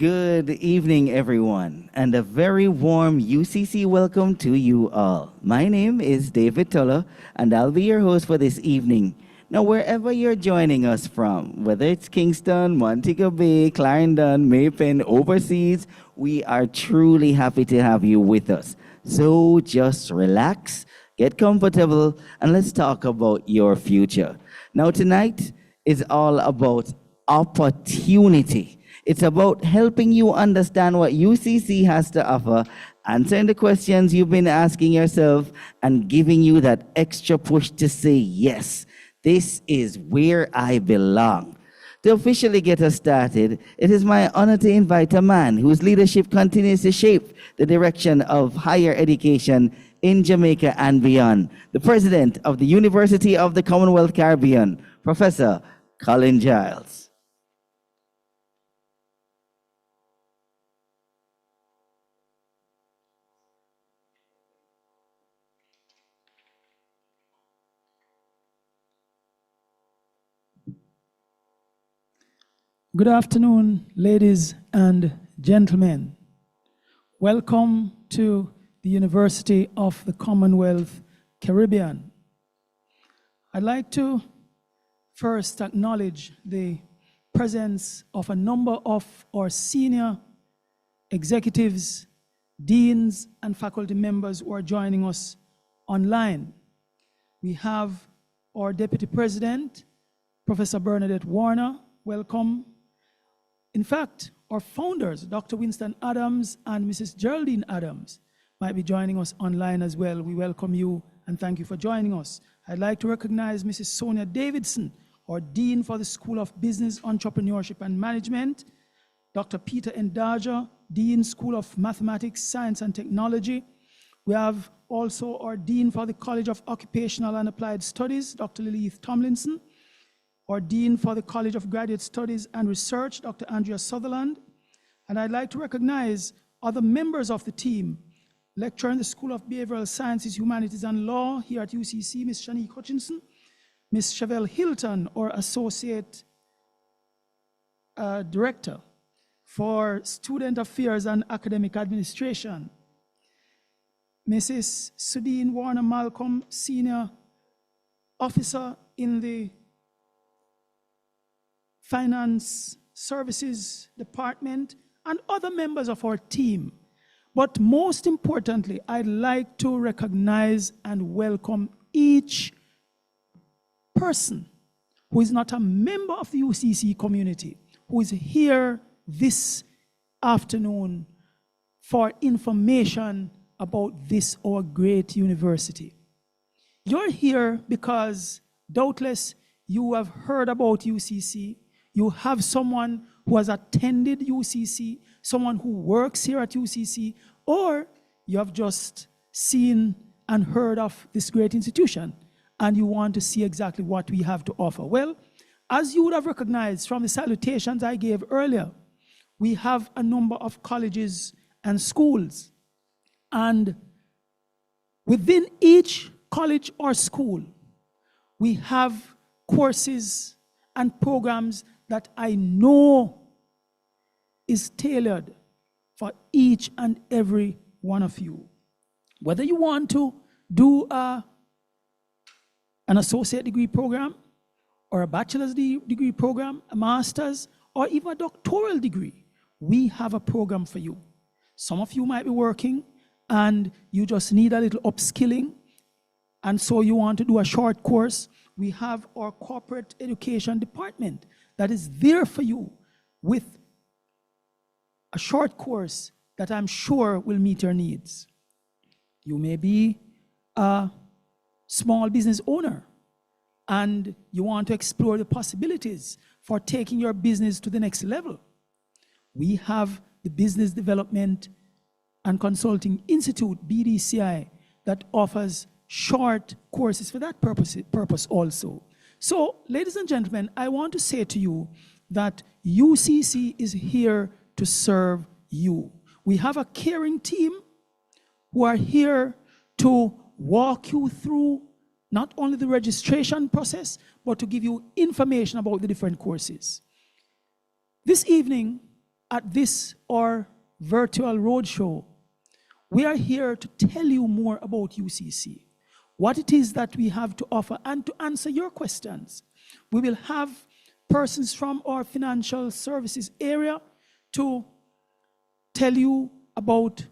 Good evening, everyone, and a very warm UCC welcome to you all. My name is David Tuller, and I'll be your host for this evening. Now, wherever you're joining us from, whether it's Kingston, Montego Bay, Clarendon, Maypen, overseas, we are truly happy to have you with us. So just relax, get comfortable, and let's talk about your future. Now, tonight is all about opportunity. It's about helping you understand what UCC has to offer, answering the questions you've been asking yourself, and giving you that extra push to say, yes, this is where I belong. To officially get us started, it is my honor to invite a man whose leadership continues to shape the direction of higher education in Jamaica and beyond, the president of the University of the Commonwealth Caribbean, Professor Colin Giles. Good afternoon, ladies and gentlemen. Welcome to the University of the Commonwealth Caribbean. I'd like to first acknowledge the presence of a number of our senior executives, deans, and faculty members who are joining us online. We have our Deputy President, Professor Bernadette Warner. Welcome. In fact, our founders, Dr. Winston Adams and Mrs. Geraldine Adams, might be joining us online as well. We welcome you and thank you for joining us. I'd like to recognize Mrs. Sonia Davidson, our Dean for the School of Business, Entrepreneurship and Management, Dr. Peter Endaja, Dean, School of Mathematics, Science and Technology. We have also our Dean for the College of Occupational and Applied Studies, Dr. Lilith Tomlinson, our Dean for the College of Graduate Studies and Research, Dr. Andrea Sutherland. And I'd like to recognize other members of the team, lecturer in the School of Behavioral Sciences, Humanities and Law here at UCC, Ms. Shanique Hutchinson, Ms. Chevelle Hilton, our Associate Director for Student Affairs and Academic Administration, Mrs. Sudeen Warner Malcolm, Senior Officer in the Finance Services Department, and other members of our team. But most importantly, I'd like to recognize and welcome each person who is not a member of the UCC community, who is here this afternoon for information about this, our great university. You're here because doubtless you have heard about UCC. You have someone who has attended UCC, someone who works here at UCC, or you have just seen and heard of this great institution, and you want to see exactly what we have to offer. Well, as you would have recognized from the salutations I gave earlier, we have a number of colleges and schools. And within each college or school, we have courses and programs that I know is tailored for each and every one of you. Whether you want to do an associate degree program, or a bachelor's degree program, a master's, or even a doctoral degree, we have a program for you. Some of you might be working and you just need a little upskilling, and so you want to do a short course. We have our corporate education department that is there for you with a short course that I'm sure will meet your needs. You may be a small business owner and you want to explore the possibilities for taking your business to the next level. We have the Business Development and Consulting Institute, BDCI, that offers short courses for that purpose also. So, ladies and gentlemen, I want to say to you that UCC is here to serve you. We have a caring team who are here to walk you through not only the registration process, but to give you information about the different courses. This evening, at this our virtual roadshow, we are here to tell you more about UCC, what it is that we have to offer, and to answer your questions. We will have persons from our financial services area to tell you about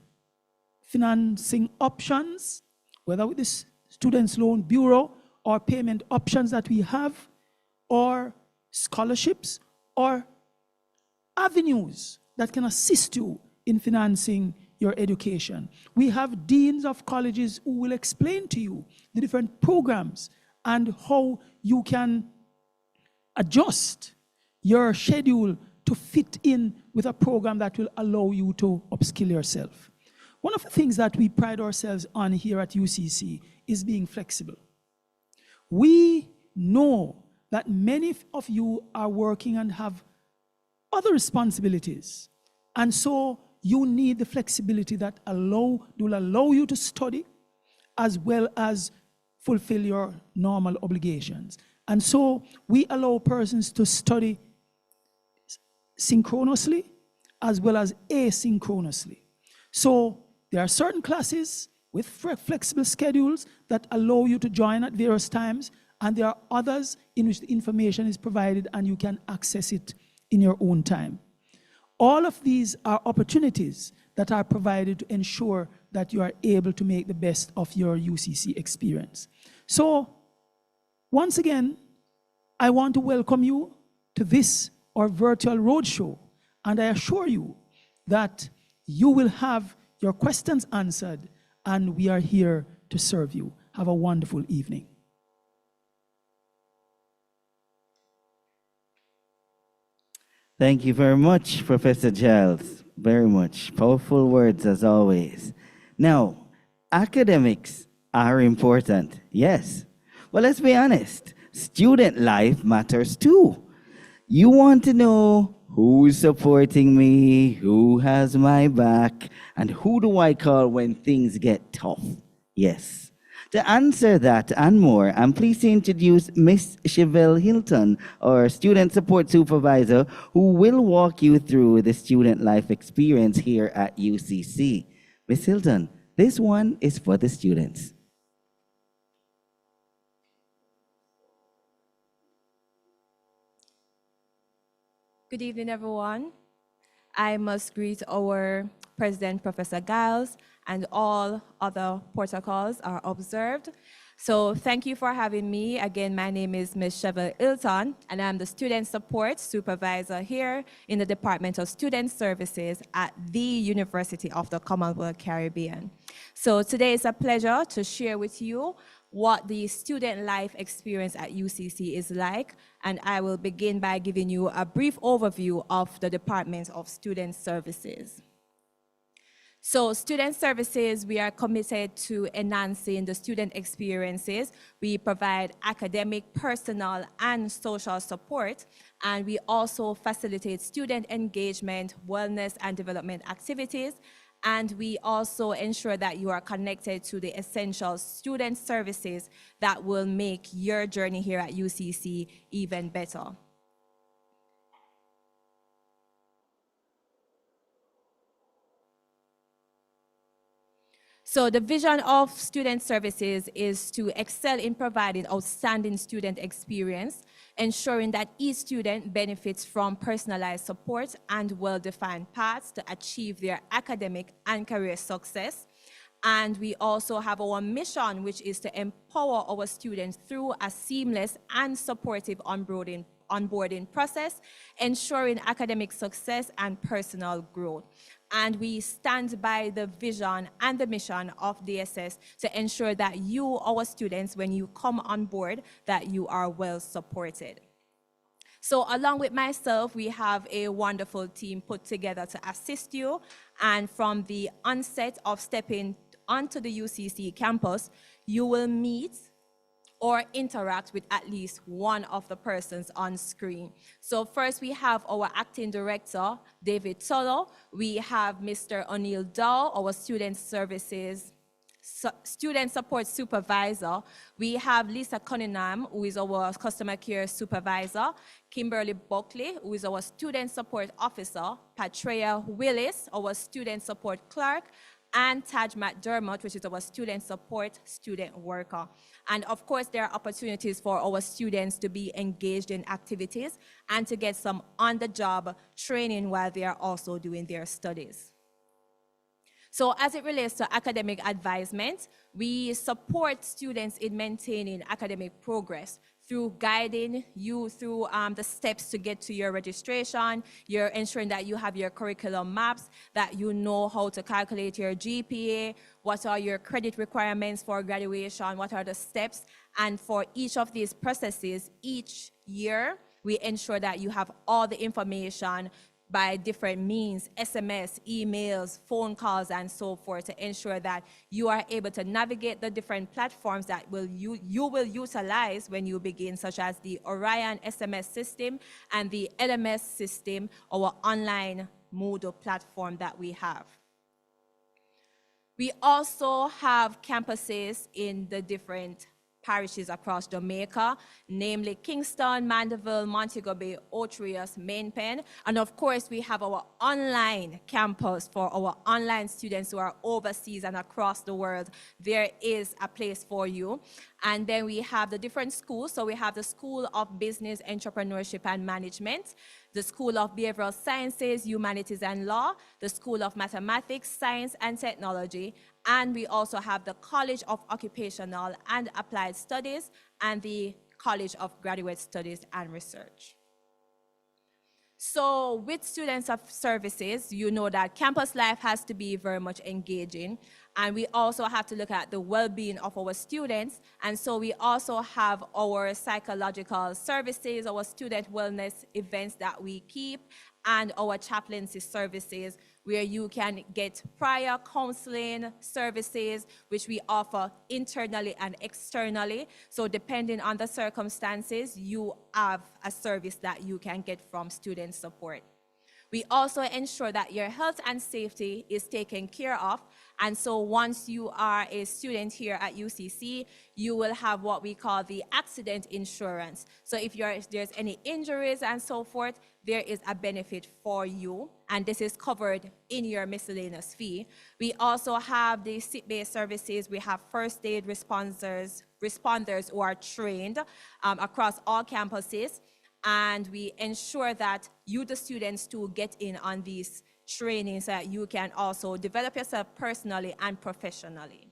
financing options, whether with the Students' Loan Bureau or payment options that we have, or scholarships, or avenues that can assist you in financing your education. We have deans of colleges who will explain to you the different programs and how you can adjust your schedule to fit in with a program that will allow you to upskill yourself. One of the things that we pride ourselves on here at UCC is being flexible. We know that many of you are working and have other responsibilities, and so you need the flexibility that will allow you to study as well as fulfill your normal obligations. And so we allow persons to study synchronously as well as asynchronously. So there are certain classes with flexible schedules that allow you to join at various times, and there are others in which the information is provided and you can access it in your own time. All of these are opportunities that are provided to ensure that you are able to make the best of your UCC experience. So, once again, I want to welcome you to this, our virtual roadshow, and I assure you that you will have your questions answered, and we are here to serve you. Have a wonderful evening. Thank you very much, Professor Giles. Very much. Powerful words as always. Now, academics are important, yes. But let's be honest, student life matters too. You want to know who's supporting me, who has my back, and who do I call when things get tough? Yes. To answer that and more, I'm pleased to introduce Miss Chevelle Hilton, our Student Support Supervisor, who will walk you through the student life experience here at UCC. Miss Hilton, this one is for the students. Good evening, everyone. I must greet our President, Professor Giles, and all other protocols are observed. So thank you for having me. Again, my name is Ms. Chevelle Hilton, and I'm the Student Support Supervisor here in the Department of Student Services at the University of the Commonwealth Caribbean. So today is a pleasure to share with you what the student life experience at UCC is like, and I will begin by giving you a brief overview of the Department of Student Services. So student services, we are committed to enhancing the student experiences. We provide academic, personal, and social support, and we also facilitate student engagement, wellness, and development activities. And we also ensure that you are connected to the essential student services that will make your journey here at UCC even better. So the vision of student services is to excel in providing outstanding student experience, ensuring that each student benefits from personalized support and well-defined paths to achieve their academic and career success. And we also have our mission, which is to empower our students through a seamless and supportive onboarding process, ensuring academic success and personal growth. And we stand by the vision and the mission of DSS to ensure that you, our students, when you come on board, that you are well supported. So along with myself, we have a wonderful team put together to assist you. And from the onset of stepping onto the UCC campus, you will meet or interact with at least one of the persons on screen. So first we have our acting director, David Tolo. We have Mr. O'Neill Dow, our student services student support supervisor, we have Lisa Cunningham, who is our customer care supervisor, Kimberly Buckley, who is our student support officer, Patria Willis, our student support clerk, and Taj McDermott, which is our student support student worker. And of course, there are opportunities for our students to be engaged in activities and to get some on-the-job training while they are also doing their studies. So as it relates to academic advisement, we support students in maintaining academic progress through guiding you through the steps to get to your registration. You're ensuring that you have your curriculum maps, that you know how to calculate your GPA, what are your credit requirements for graduation, what are the steps. And for each of these processes, each year, we ensure that you have all the information by different means, SMS, emails, phone calls, and so forth, to ensure that you are able to navigate the different platforms that you will utilize when you begin, such as the Orion SMS system and the LMS system, our online Moodle platform that we have. We also have campuses in the different parishes across Jamaica, namely Kingston, Mandeville, Montego Bay, Ocho Rios, Main Pen. And of course, we have our online campus for our online students who are overseas and across the world. There is a place for you. And then we have the different schools. So we have the School of Business, Entrepreneurship and Management, the School of Behavioral Sciences, Humanities and Law, the School of Mathematics, Science and Technology, and we also have the College of Occupational and Applied Studies and the College of Graduate Studies and Research. So with students of services, you know that campus life has to be very much engaging, and we also have to look at the well-being of our students, and so we also have our psychological services, our student wellness events that we keep, and our chaplaincy services, where you can get prior counseling services, which we offer internally and externally. So depending on the circumstances, you have a service that you can get from student support. We also ensure that your health and safety is taken care of. And so once you are a student here at UCC, you will have what we call the accident insurance. So if there's any injuries and so forth, there is a benefit for you, and this is covered in your miscellaneous fee. We also have the sick-based services. We have first aid responders who are trained across all campuses, and we ensure that you, the students, too, get in on these trainings so that you can also develop yourself personally and professionally.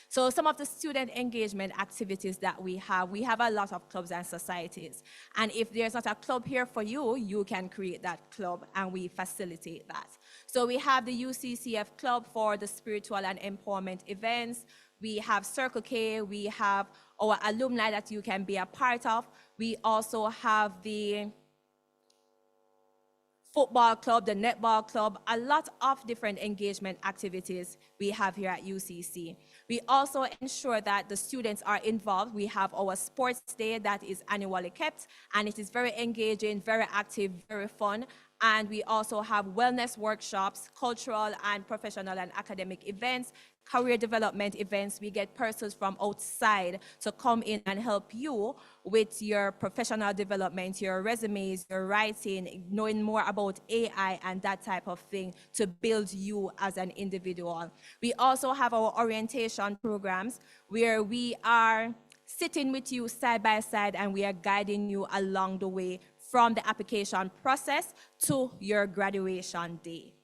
So some of the student engagement activities that we have a lot of clubs and societies. And if there's not a club here for you, you can create that club, and we facilitate that. So we have the UCCF Club for the spiritual and empowerment events. We have Circle K. We have our alumni that you can be a part of. We also have the football club, the netball club, a lot of different engagement activities we have here at UCC. We also ensure that the students are involved. We have our sports day that is annually kept, and it is very engaging, very active, very fun. And we also have wellness workshops, cultural and professional and academic events, career development events. We get persons from outside to come in and help you with your professional development, your resumes, your writing, knowing more about AI and that type of thing to build you as an individual. We also have our orientation programs where we are sitting with you side by side, and we are guiding you along the way from the application process to your graduation day.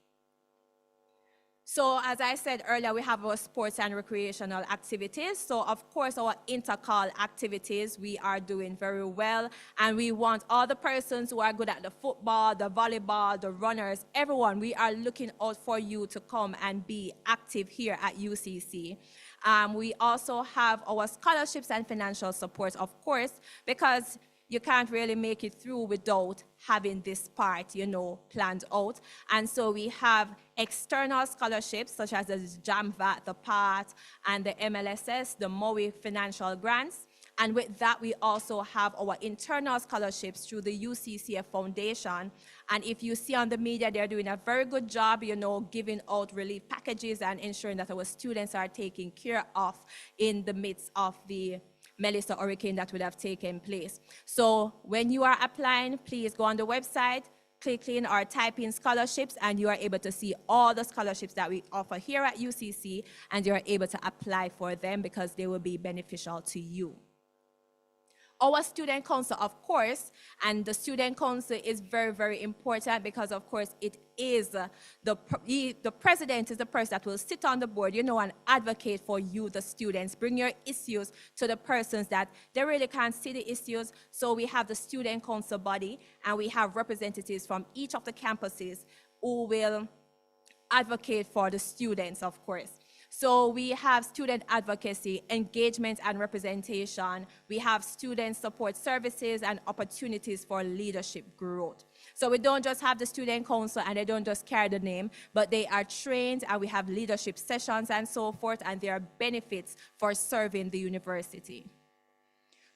So as I said earlier, we have our sports and recreational activities. So of course, our intercall activities, we are doing very well. And we want all the persons who are good at the football, the volleyball, the runners, everyone, we are looking out for you to come and be active here at UCC. We also have our scholarships and financial support, of course, because you can't really make it through without having this part, planned out. And so we have external scholarships such as the JAMVAT, the PAT, and the MLSS, the MOE financial grants. And with that, we also have our internal scholarships through the UCCF Foundation. And if you see on the media, they're doing a very good job, giving out relief packages and ensuring that our students are taken care of in the midst of the Melissa hurricane that would have taken place. So when you are applying, please go on the website, click in or type in scholarships, and you are able to see all the scholarships that we offer here at UCC, and you are able to apply for them because they will be beneficial to you. Our student council, of course, and the student council is very, very important because, of course, it is the president is the person that will sit on the board, and advocate for you, the students. Bring your issues to the persons that they really can't see the issues. So we have the student council body, and we have representatives from each of the campuses who will advocate for the students, of course. So we have student advocacy, engagement and representation. We have student support services and opportunities for leadership growth. So we don't just have the student council and they don't just carry the name, but they are trained, and we have leadership sessions and so forth, and there are benefits for serving the university.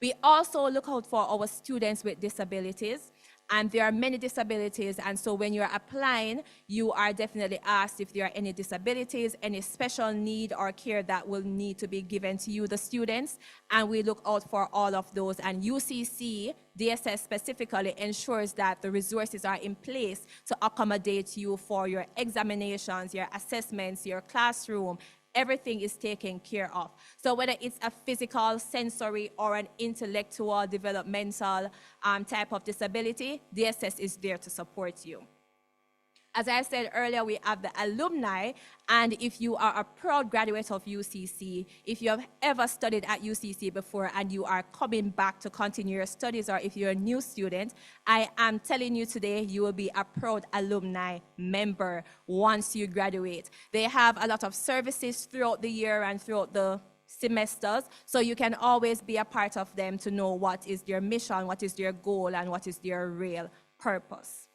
We also look out for our students with disabilities. And there are many disabilities, and so when you're applying, you are definitely asked if there are any disabilities, any special need or care that will need to be given to you, the students, and we look out for all of those. And UCC, DSS specifically, ensures that the resources are in place to accommodate you for your examinations, your assessments, your classroom. Everything is taken care of. So whether it's a physical, sensory, or an intellectual, developmental type of disability, DSS is there to support you. As I said earlier, we have the alumni, and if you are a proud graduate of UCC, if you have ever studied at UCC before and you are coming back to continue your studies, or if you're a new student, I am telling you today you will be a proud alumni member once you graduate. They have a lot of services throughout the year and throughout the semesters, so you can always be a part of them to know what is their mission, what is their goal, and what is their real purpose.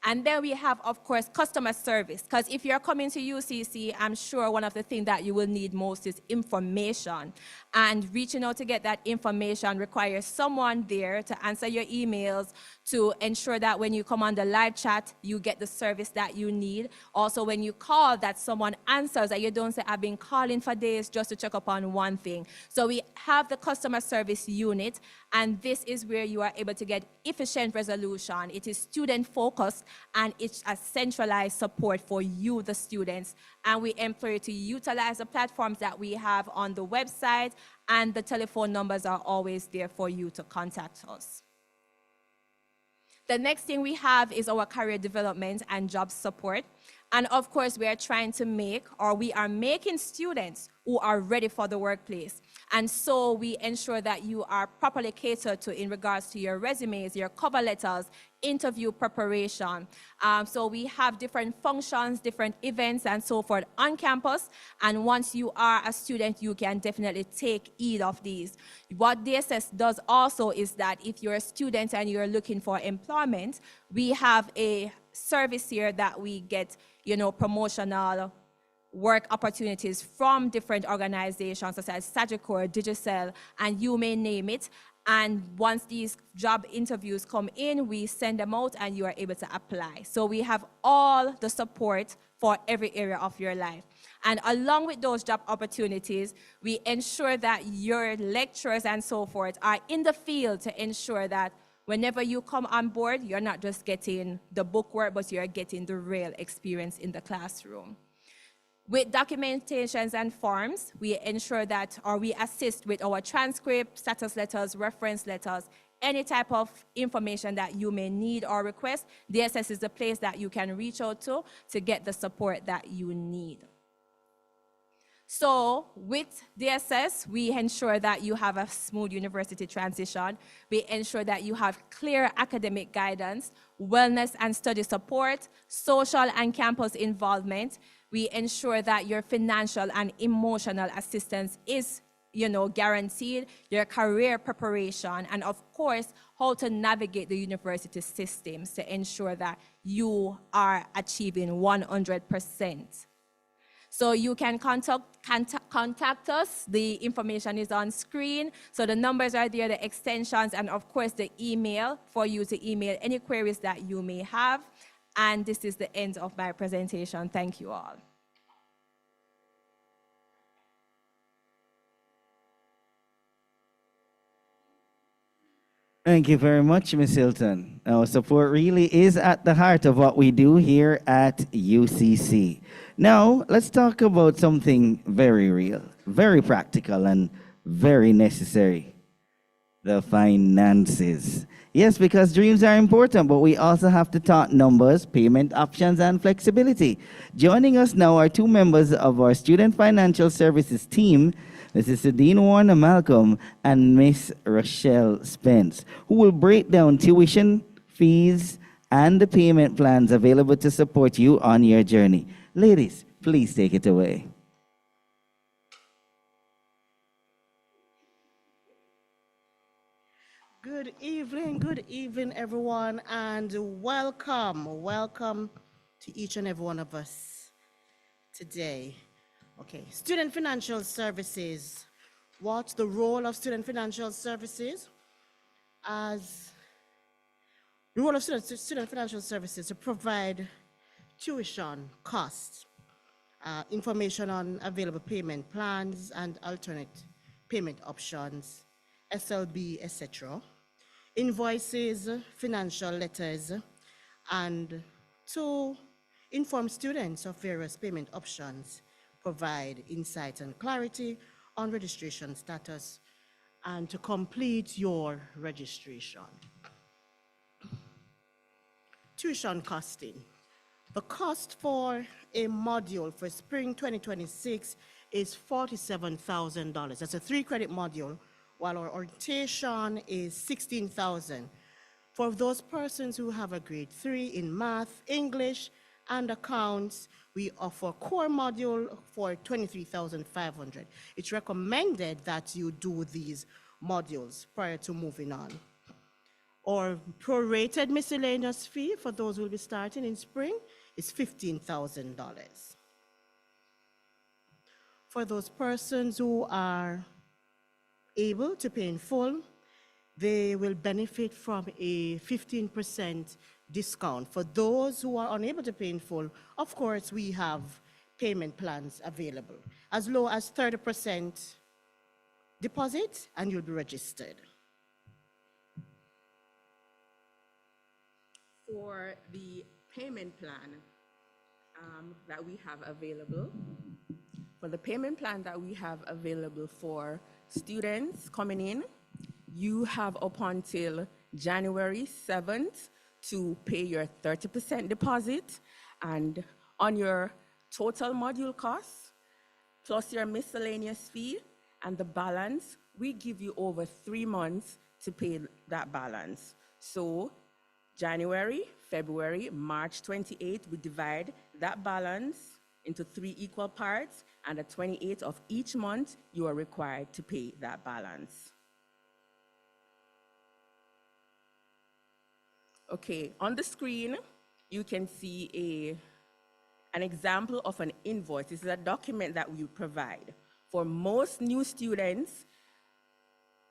And then we have, of course, customer service, because if you're coming to UCC, I'm sure one of the things that you will need most is information. And reaching out to get that information requires someone there to answer your emails, to ensure that when you come on the live chat, you get the service that you need. Also, when you call, that someone answers, that you don't say, I've been calling for days just to check up on one thing. So we have the customer service unit, and this is where you are able to get efficient resolution. It is student-focused, and it's a centralized support for you, the students. And we employ you to utilize the platforms that we have on the website, and the telephone numbers are always there for you to contact us. The next thing we have is our career development and job support. And of course, we are trying to make, or we are making students who are ready for the workplace. And so we ensure that you are properly catered to in regards to your resumes, your cover letters, interview preparation. So we have different functions, different events, and so forth on campus. And once you are a student, you can definitely take heed of these. What DSS does also is that if you're a student and you're looking for employment, we have a service here that we get, promotional work opportunities from different organizations such as Sagicor, Digicel, and you may name it. And once these job interviews come in, we send them out and you are able to apply. So we have all the support for every area of your life. And along with those job opportunities, we ensure that your lecturers and so forth are in the field to ensure that whenever you come on board, you're not just getting the book work, but you're getting the real experience in the classroom. With documentations and forms, we ensure that, or we assist with our transcript, status letters, reference letters, any type of information that you may need or request. DSS is the place that you can reach out to get the support that you need. So with DSS, we ensure that you have a smooth university transition. We ensure that you have clear academic guidance, wellness and study support, social and campus involvement. We ensure that your financial and emotional assistance is, guaranteed, your career preparation, and of course, how to navigate the university systems to ensure that you are achieving 100%. So you can contact us. The information is on screen. So the numbers are there, the extensions, and of course the email for you to email any queries that you may have. And this is the end of my presentation. Thank you all. Thank you very much, Ms. Hilton. Our support really is at the heart of what we do here at UCC. Now, let's talk about something very real, very practical, and very necessary: the finances. Yes, because dreams are important, but we also have to talk numbers, payment options, and flexibility. Joining us now are two members of our Student Financial Services team, Mrs. Sadine Warner Malcolm and Miss Rochelle Spence, who will break down tuition, fees, and the payment plans available to support you on your journey. Ladies, please take it away. Good evening, everyone, and welcome to each and every one of us today. Okay, Student Financial Services. What's the role of Student Financial Services? As the role of Student Financial Services to provide tuition costs, information on available payment plans and alternate payment options, SLB, etc., invoices, financial letters, and to inform students of various payment options, provide insight and clarity on registration status, and to complete your registration. Tuition costing. The cost for a module for spring 2026 is $47,000. That's a 3-credit module, while our orientation is $16,000. For those persons who have a grade 3 in math, English, and accounts, we offer core module for $23,500. It's recommended that you do these modules prior to moving on. Or prorated miscellaneous fee for those who will be starting in spring is $15,000. For those persons who are able to pay in full, they will benefit from a 15% discount. For those who are unable to pay in full, of course, we have payment plans available, as low as 30% deposit, and you'll be registered. For the payment plan that we have available, for students coming in, you have up until January 7th to pay your 30% deposit, and on your total module costs, plus your miscellaneous fee and the balance, we give you over 3 months to pay that balance. So January, February, March 28th, we divide that balance into 3 equal parts, and the 28th of each month, you are required to pay that balance. Okay, on the screen, you can see an example of an invoice. This is a document that we provide. For most new students,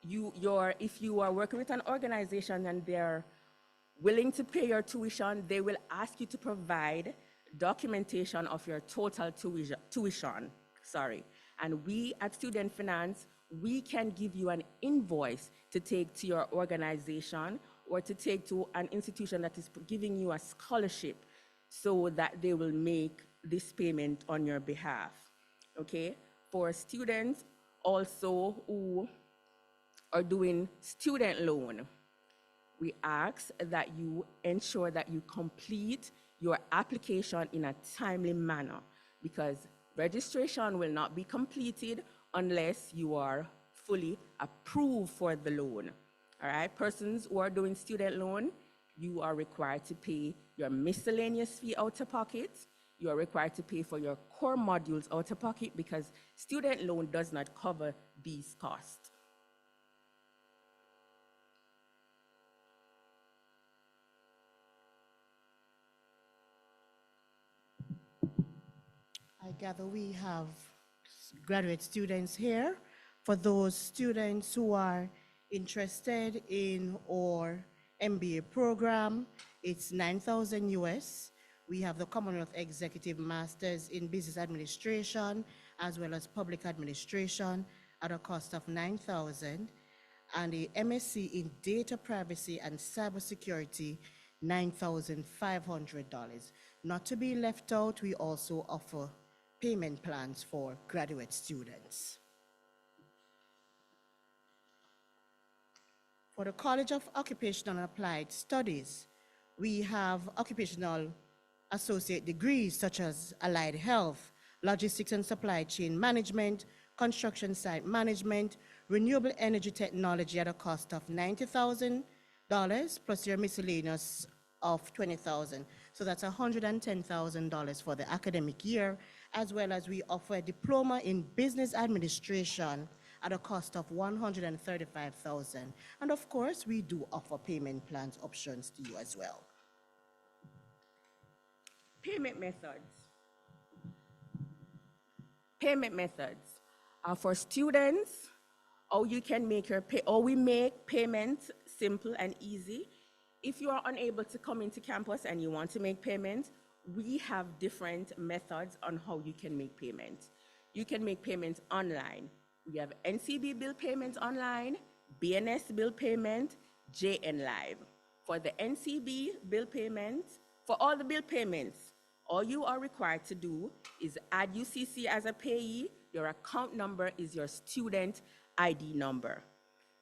if you are working with an organization and they're willing to pay your tuition, they will ask you to provide documentation of your total tuition. And we at Student Finance, we can give you an invoice to take to your organization or to take to an institution that is giving you a scholarship so that they will make this payment on your behalf, okay? For students also who are doing student loan, we ask that you ensure that you complete your application in a timely manner, because registration will not be completed unless you are fully approved for the loan. All right, persons who are doing student loan, you are required to pay your miscellaneous fee out of pocket. You are required to pay for your core modules out of pocket, because student loan does not cover these costs. I gather, we have graduate students here. For those students who are interested in our MBA program, it's 9,000 US. We have the Commonwealth Executive Masters in Business Administration as well as Public Administration at a cost of 9,000, and the MSc in Data Privacy and Cybersecurity, $9,500. Not to be left out, we also offer payment plans for graduate students. For the College of Occupational and Applied Studies, we have occupational associate degrees such as Allied Health, Logistics and Supply Chain Management, Construction Site Management, Renewable Energy Technology at a cost of $90,000 plus your miscellaneous of $20,000. So that's $110,000 for the academic year, as well as we offer a diploma in business administration at a cost of $135,000. And of course, we do offer payment plans options to you as well. Payment methods. Payment methods are for students, or you can make your or we make payments simple and easy. If you are unable to come into campus and you want to make payments, we have different methods on how you can make payments. You can make payments online. We have NCB bill payments online, BNS bill payment, JN Live. For the NCB bill payments, for all the bill payments, all you are required to do is add UCC as a payee. Your account number is your student ID number.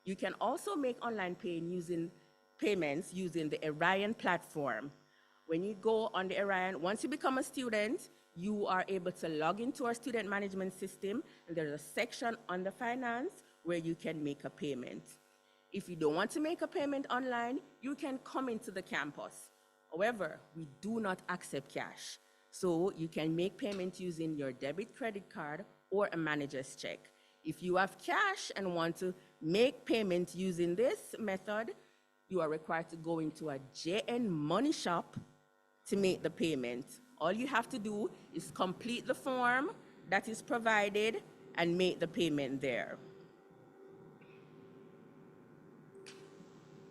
You can also make online payments using the Orion platform. When you go on the Orion, once you become a student, you are able to log into our student management system, and there's a section under finance where you can make a payment. If you don't want to make a payment online, you can come into the campus. However, we do not accept cash. So you can make payment using your debit credit card or a manager's check. If you have cash and want to make payment using this method, you are required to go into a JN Money Shop to make the payment. All you have to do is complete the form that is provided and make the payment there.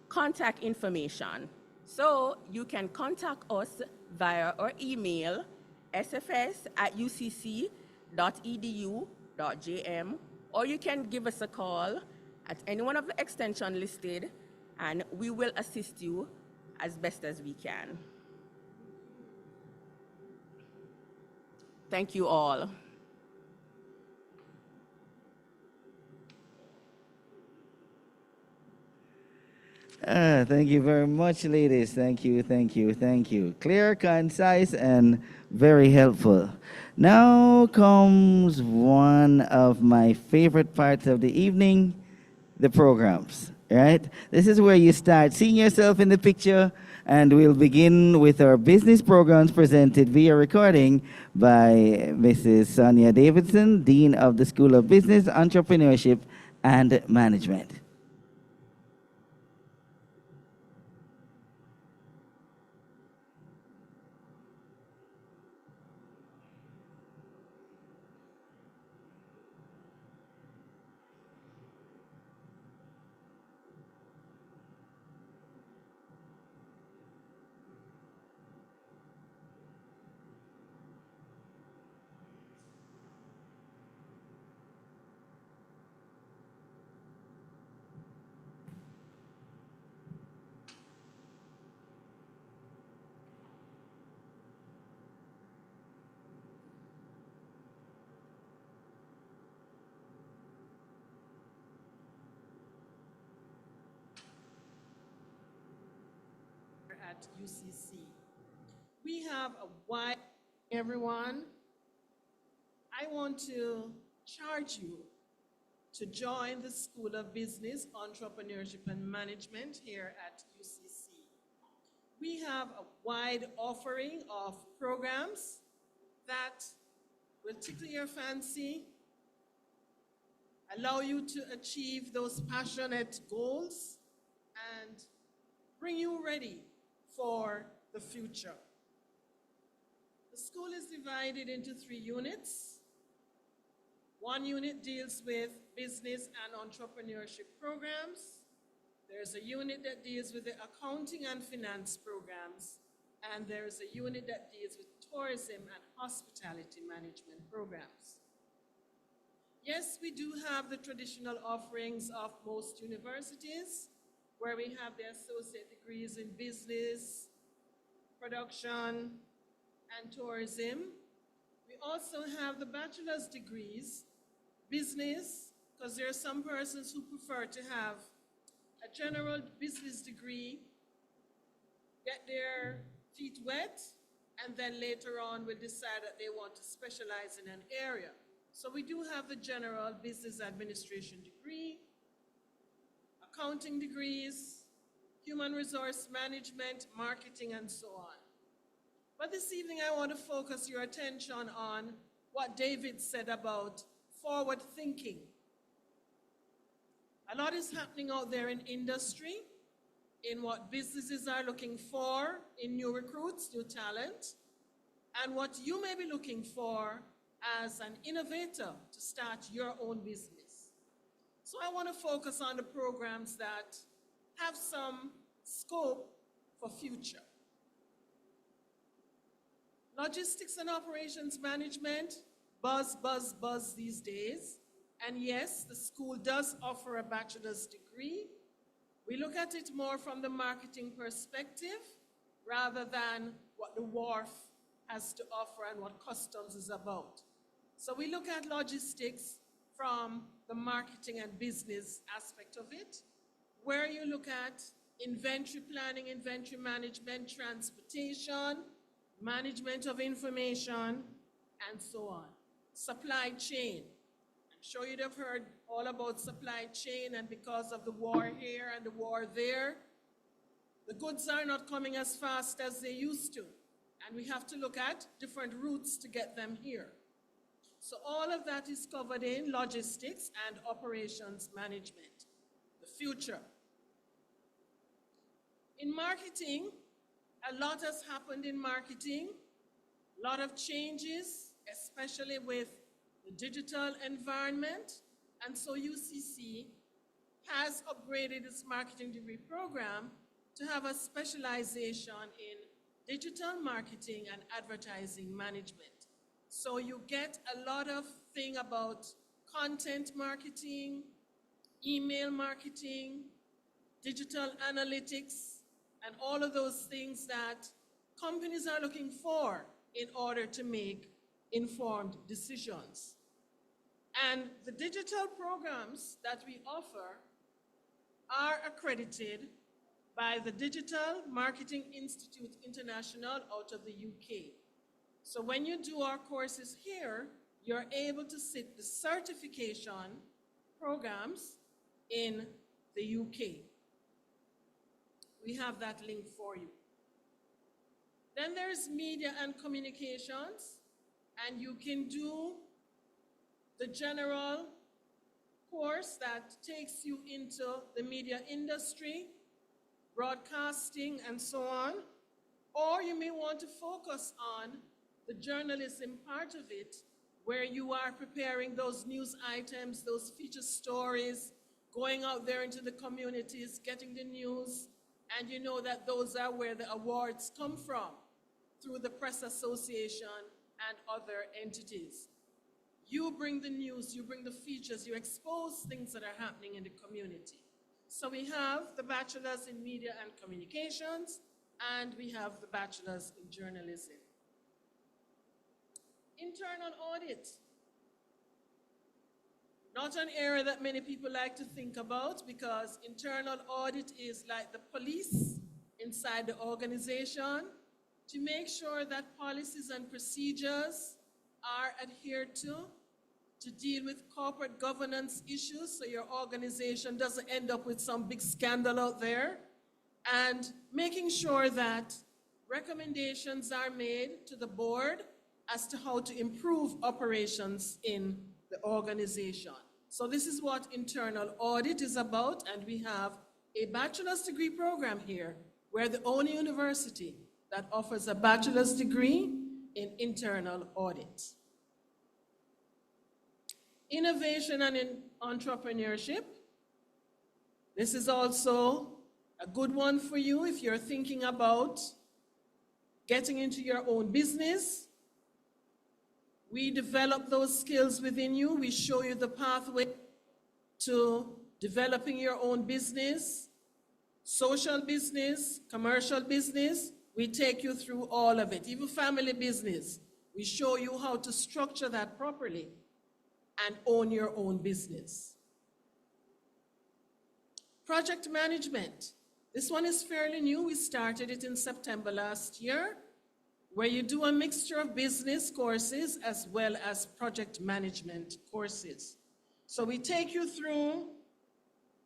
Contact information. So you can contact us via our email, sfs@ucc.edu.jm, or you can give us a call at any one of the extensions listed, and we will assist you as best as we can. Thank you all. Thank you very much, ladies. Thank you, thank you, thank you. Clear, concise, and very helpful. Now comes one of my favorite parts of the evening, the programs, right? This is where you start seeing yourself in the picture, and we'll begin with our business programs presented via recording by Mrs. Sonia Davidson, Dean of the School of Business, Entrepreneurship, and Management. At UCC. We have a wide, everyone. I want to charge you to join the School of Business, Entrepreneurship, and Management here at UCC. We have a wide offering of programs that will tickle your fancy, allow you to achieve those passionate goals, and bring you ready for the future. The school is divided into 3 units. One unit deals with business and entrepreneurship programs. There's a unit that deals with the accounting and finance programs. And there's a unit that deals with tourism and hospitality management programs. Yes, we do have the traditional offerings of most universities, where we have the associate degrees in business, production, and tourism. We also have the bachelor's degrees, business, because there are some persons who prefer to have a general business degree, get their feet wet, and then later on will decide that they want to specialize in an area. So we do have the general business administration degree, accounting degrees, human resource management, marketing, and so on. But this evening I want to focus your attention on what David said about forward thinking. A lot is happening out there in industry, in what businesses are looking for in new recruits, new talent, and what you may be looking for as an innovator to start your own business. So I want to focus on the programs that have some scope for future. Logistics and operations management, buzz, buzz, buzz these days. And yes, the school does offer a bachelor's degree. We look at it more from the marketing perspective rather than what the wharf has to offer and what customs is about. So we look at logistics from the marketing and business aspect of it, where you look at inventory planning, inventory management, transportation, management of information, and so on. Supply chain. I'm sure you'd have heard all about supply chain, and because of the war here and the war there, the goods are not coming as fast as they used to. And we have to look at different routes to get them here. So all of that is covered in logistics and operations management, the future. In marketing, a lot has happened in marketing, a lot of changes, especially with the digital environment. And so UCC has upgraded its marketing degree program to have a specialization in digital marketing and advertising management. So you get a lot of thing about content marketing, email marketing, digital analytics, and all of those things that companies are looking for in order to make informed decisions. And the digital programs that we offer are accredited by the Digital Marketing Institute International out of the UK. So when you do our courses here, you're able to sit the certification programs in the UK. We have that link for you. Then there's media and communications, and you can do the general course that takes you into the media industry, broadcasting, and so on. Or you may want to focus on the journalism part of it, where you are preparing those news items, those feature stories, going out there into the communities, getting the news, and you know that those are where the awards come from, through the Press Association and other entities. You bring the news, you bring the features, you expose things that are happening in the community. So we have the bachelor's in media and communications, and we have the bachelor's in journalism. Internal audit. Not an area that many people like to think about, because internal audit is like the police inside the organization to make sure that policies and procedures are adhered to deal with corporate governance issues so your organization doesn't end up with some big scandal out there, and making sure that recommendations are made to the board as to how to improve operations in the organization. So this is what internal audit is about, and we have a bachelor's degree program here. We're the only university that offers a bachelor's degree in internal audit. Innovation and entrepreneurship. This is also a good one for you if you're thinking about getting into your own business. We develop those skills within you. We show you the pathway to developing your own business, social business, commercial business. We take you through all of it, even family business. We show you how to structure that properly and own your own business. Project management. This one is fairly new. We started it in September last year, where you do a mixture of business courses as well as project management courses. So we take you through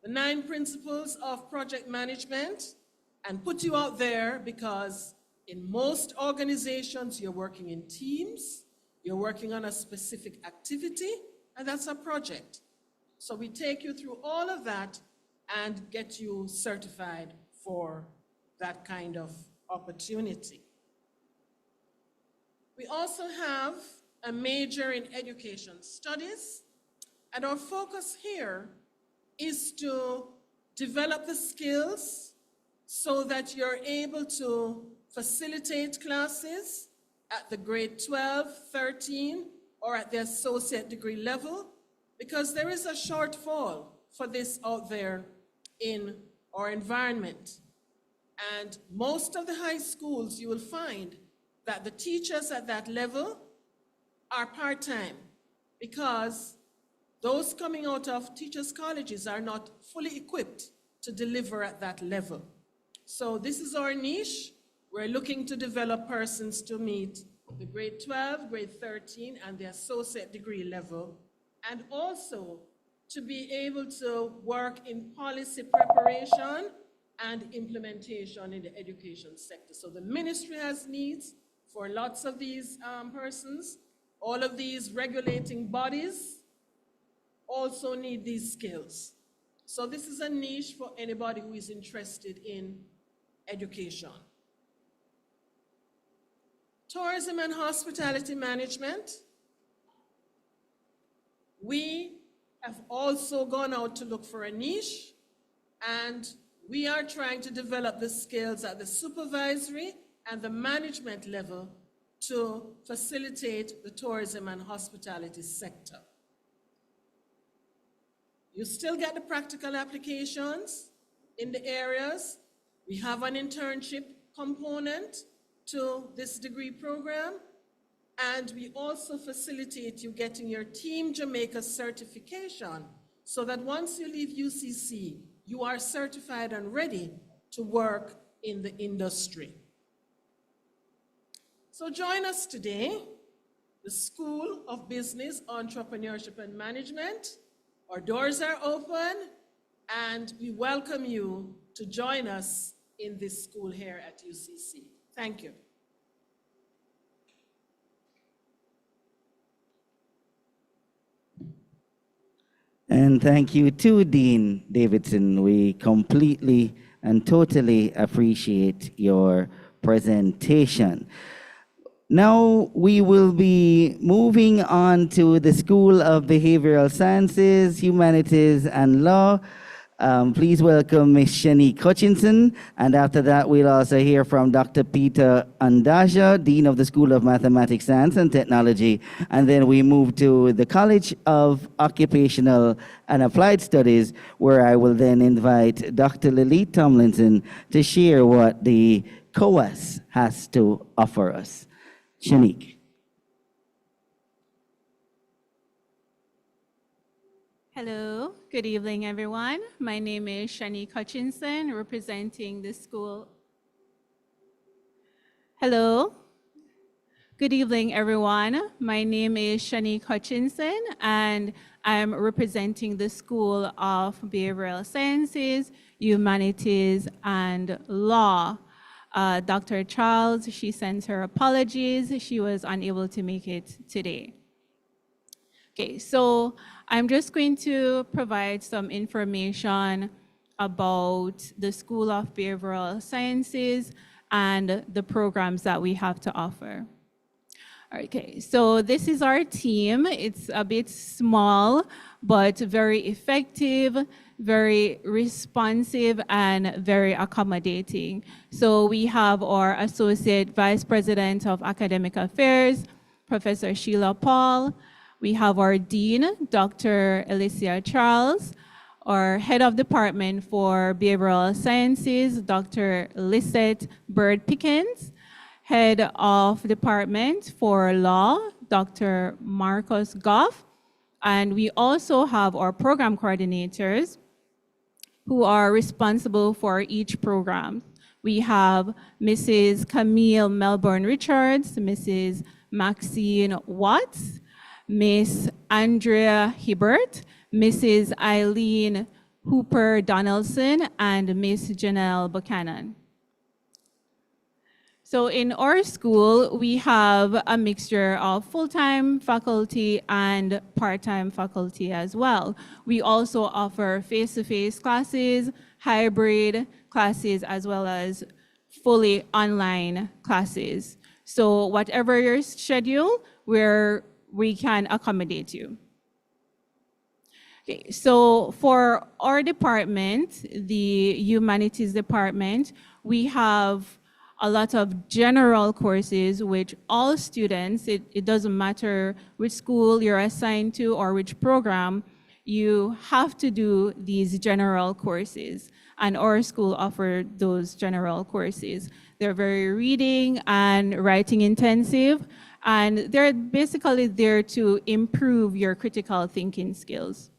the 9 principles of project management and put you out there, because in most organizations, you're working in teams, you're working on a specific activity, and that's a project. So we take you through all of that and get you certified for that kind of opportunity. We also have a major in education studies, and our focus here is to develop the skills so that you're able to facilitate classes at the grade 12, 13, or at the associate degree level, because there is a shortfall for this out there in our environment. And most of the high schools, you will find that the teachers at that level are part-time, because those coming out of teachers' colleges are not fully equipped to deliver at that level. So this is our niche. We're looking to develop persons to meet the grade 12, grade 13, and the associate degree level, and also to be able to work in policy preparation and implementation in the education sector. So the ministry has needs for lots of these persons. All of these regulating bodies also need these skills. So this is a niche for anybody who is interested in education. Tourism and hospitality management. We have also gone out to look for a niche, and we are trying to develop the skills at the supervisory and the management level to facilitate the tourism and hospitality sector. You still get the practical applications in the areas. We have an internship component to this degree program, and we also facilitate you getting your Team Jamaica certification, so that once you leave UCC, you are certified and ready to work in the industry. So join us today, the School of Business, Entrepreneurship and Management. Our doors are open, and we welcome you to join us in this school here at UCC. Thank you. And thank you to Dean Davidson. We completely and totally appreciate your presentation. Now we will be moving on to the School of Behavioral Sciences, Humanities, and Law. Please welcome Ms. Shanique Hutchinson, and after that we'll also hear from Dr. Peter Andaja, Dean of the School of Mathematics, Science, and Technology, and then we move to the College of Occupational and Applied Studies, where I will then invite Dr. Lily Tomlinson to share what the COAS has to offer us. Shanique. Hello, good evening, everyone. My name is Shanique Hutchinson, representing the school. Hello, good evening, everyone. My name is Shanique Hutchinson, and I'm representing the School of Behavioral Sciences, Humanities, and Law. Dr. Charles, she sends her apologies. She was unable to make it today. Okay, so I'm just going to provide some information about the School of Behavioral Sciences and the programs that we have to offer. Okay, so this is our team. It's a bit small, but very effective, very responsive, and very accommodating. So we have our Associate Vice President of Academic Affairs, Professor Sheila Paul. We have our Dean, Dr. Alicia Charles, our Head of Department for Behavioral Sciences, Dr. Lisette Bird Pickens, Head of Department for Law, Dr. Marcus Goff, and we also have our program coordinators who are responsible for each program. We have Mrs. Camille Melbourne Richards, Mrs. Maxine Watts, Miss Andrea Hibbert, Mrs. Eileen Hooper Donaldson, and Miss Janelle Buchanan. So in our school, we have a mixture of full-time faculty and part-time faculty as well. We also offer face-to-face classes, hybrid classes, as well as fully online classes. So whatever your schedule, we can accommodate you. Okay, so for our department, the Humanities Department, we have a lot of general courses which all students, it doesn't matter which school you're assigned to or which program, you have to do these general courses. And our school offers those general courses. They're very reading and writing intensive, and they're basically there to improve your critical thinking skills.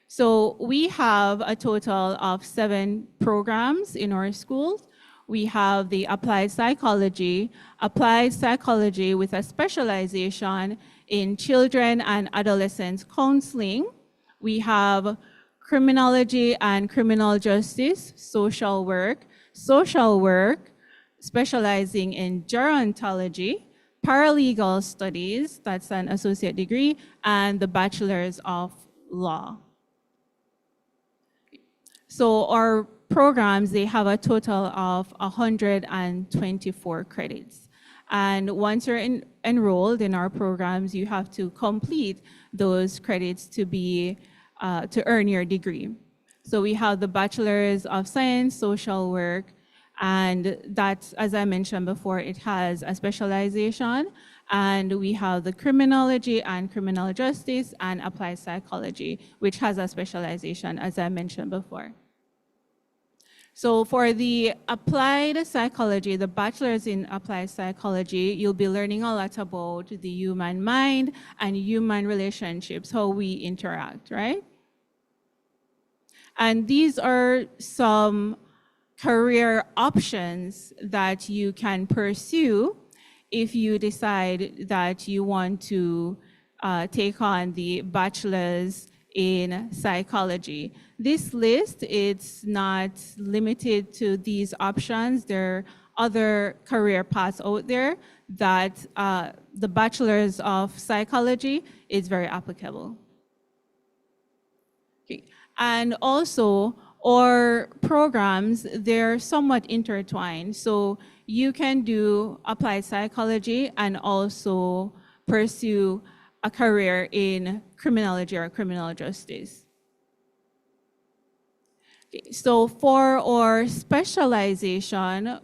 So we have a total of 7 programs in our schools. We have the applied psychology with a specialization in children and adolescents counseling. We have criminology and criminal justice, social work, specializing in gerontology, paralegal studies, that's an associate degree, and the bachelor's of law. So our programs, they have a total of 124 credits. And once you're enrolled in our programs, you have to complete those credits to earn your degree. So we have the Bachelor's of Science, Social Work, and that, as I mentioned before, it has a specialization. And we have the Criminology and Criminal Justice and Applied Psychology, which has a specialization, as I mentioned before. So for the applied psychology, the bachelor's in applied psychology, you'll be learning a lot about the human mind and human relationships, how we interact, right? And these are some career options that you can pursue if you decide that you want to take on the bachelor's in psychology. This list, it's not limited to these options. There are other career paths out there that the bachelor's of psychology is very applicable. Okay. And also, our programs, they're somewhat intertwined. So you can do applied psychology and also pursue a career in criminology or criminal justice. Okay, so for our specialization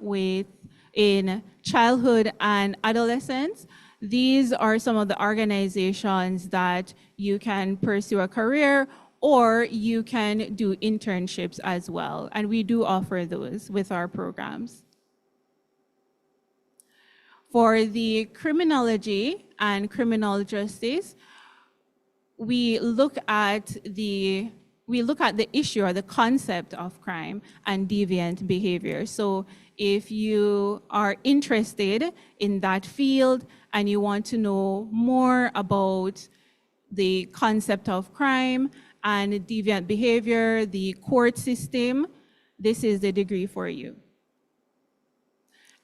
in childhood and adolescence, these are some of the organizations that you can pursue a career, or you can do internships as well. And we do offer those with our programs. For the criminology and criminal justice, we look at the issue or the concept of crime and deviant behavior. So if you are interested in that field and you want to know more about the concept of crime and deviant behavior, the court system, this is the degree for you.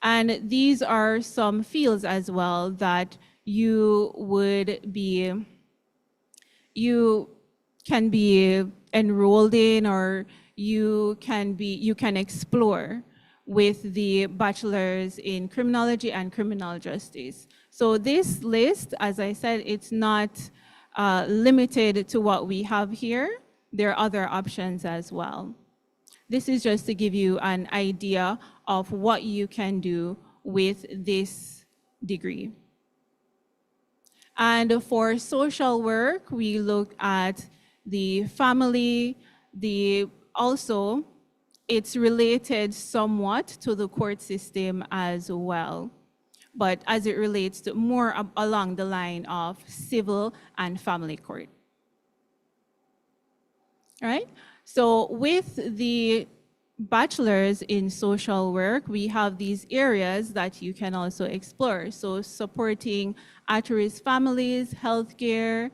And these are some fields as well that you can be enrolled in, or you can explore with the bachelor's in criminology and criminal justice. So this list, as I said, it's not limited to what we have here. There are other options as well. This is just to give you an idea of what you can do with this degree. And for social work, we look at the family, also it's related somewhat to the court system as well, but as it relates to more along the line of civil and family court. All right? So with the bachelor's in social work, we have these areas that you can also explore. So supporting at-risk families, healthcare,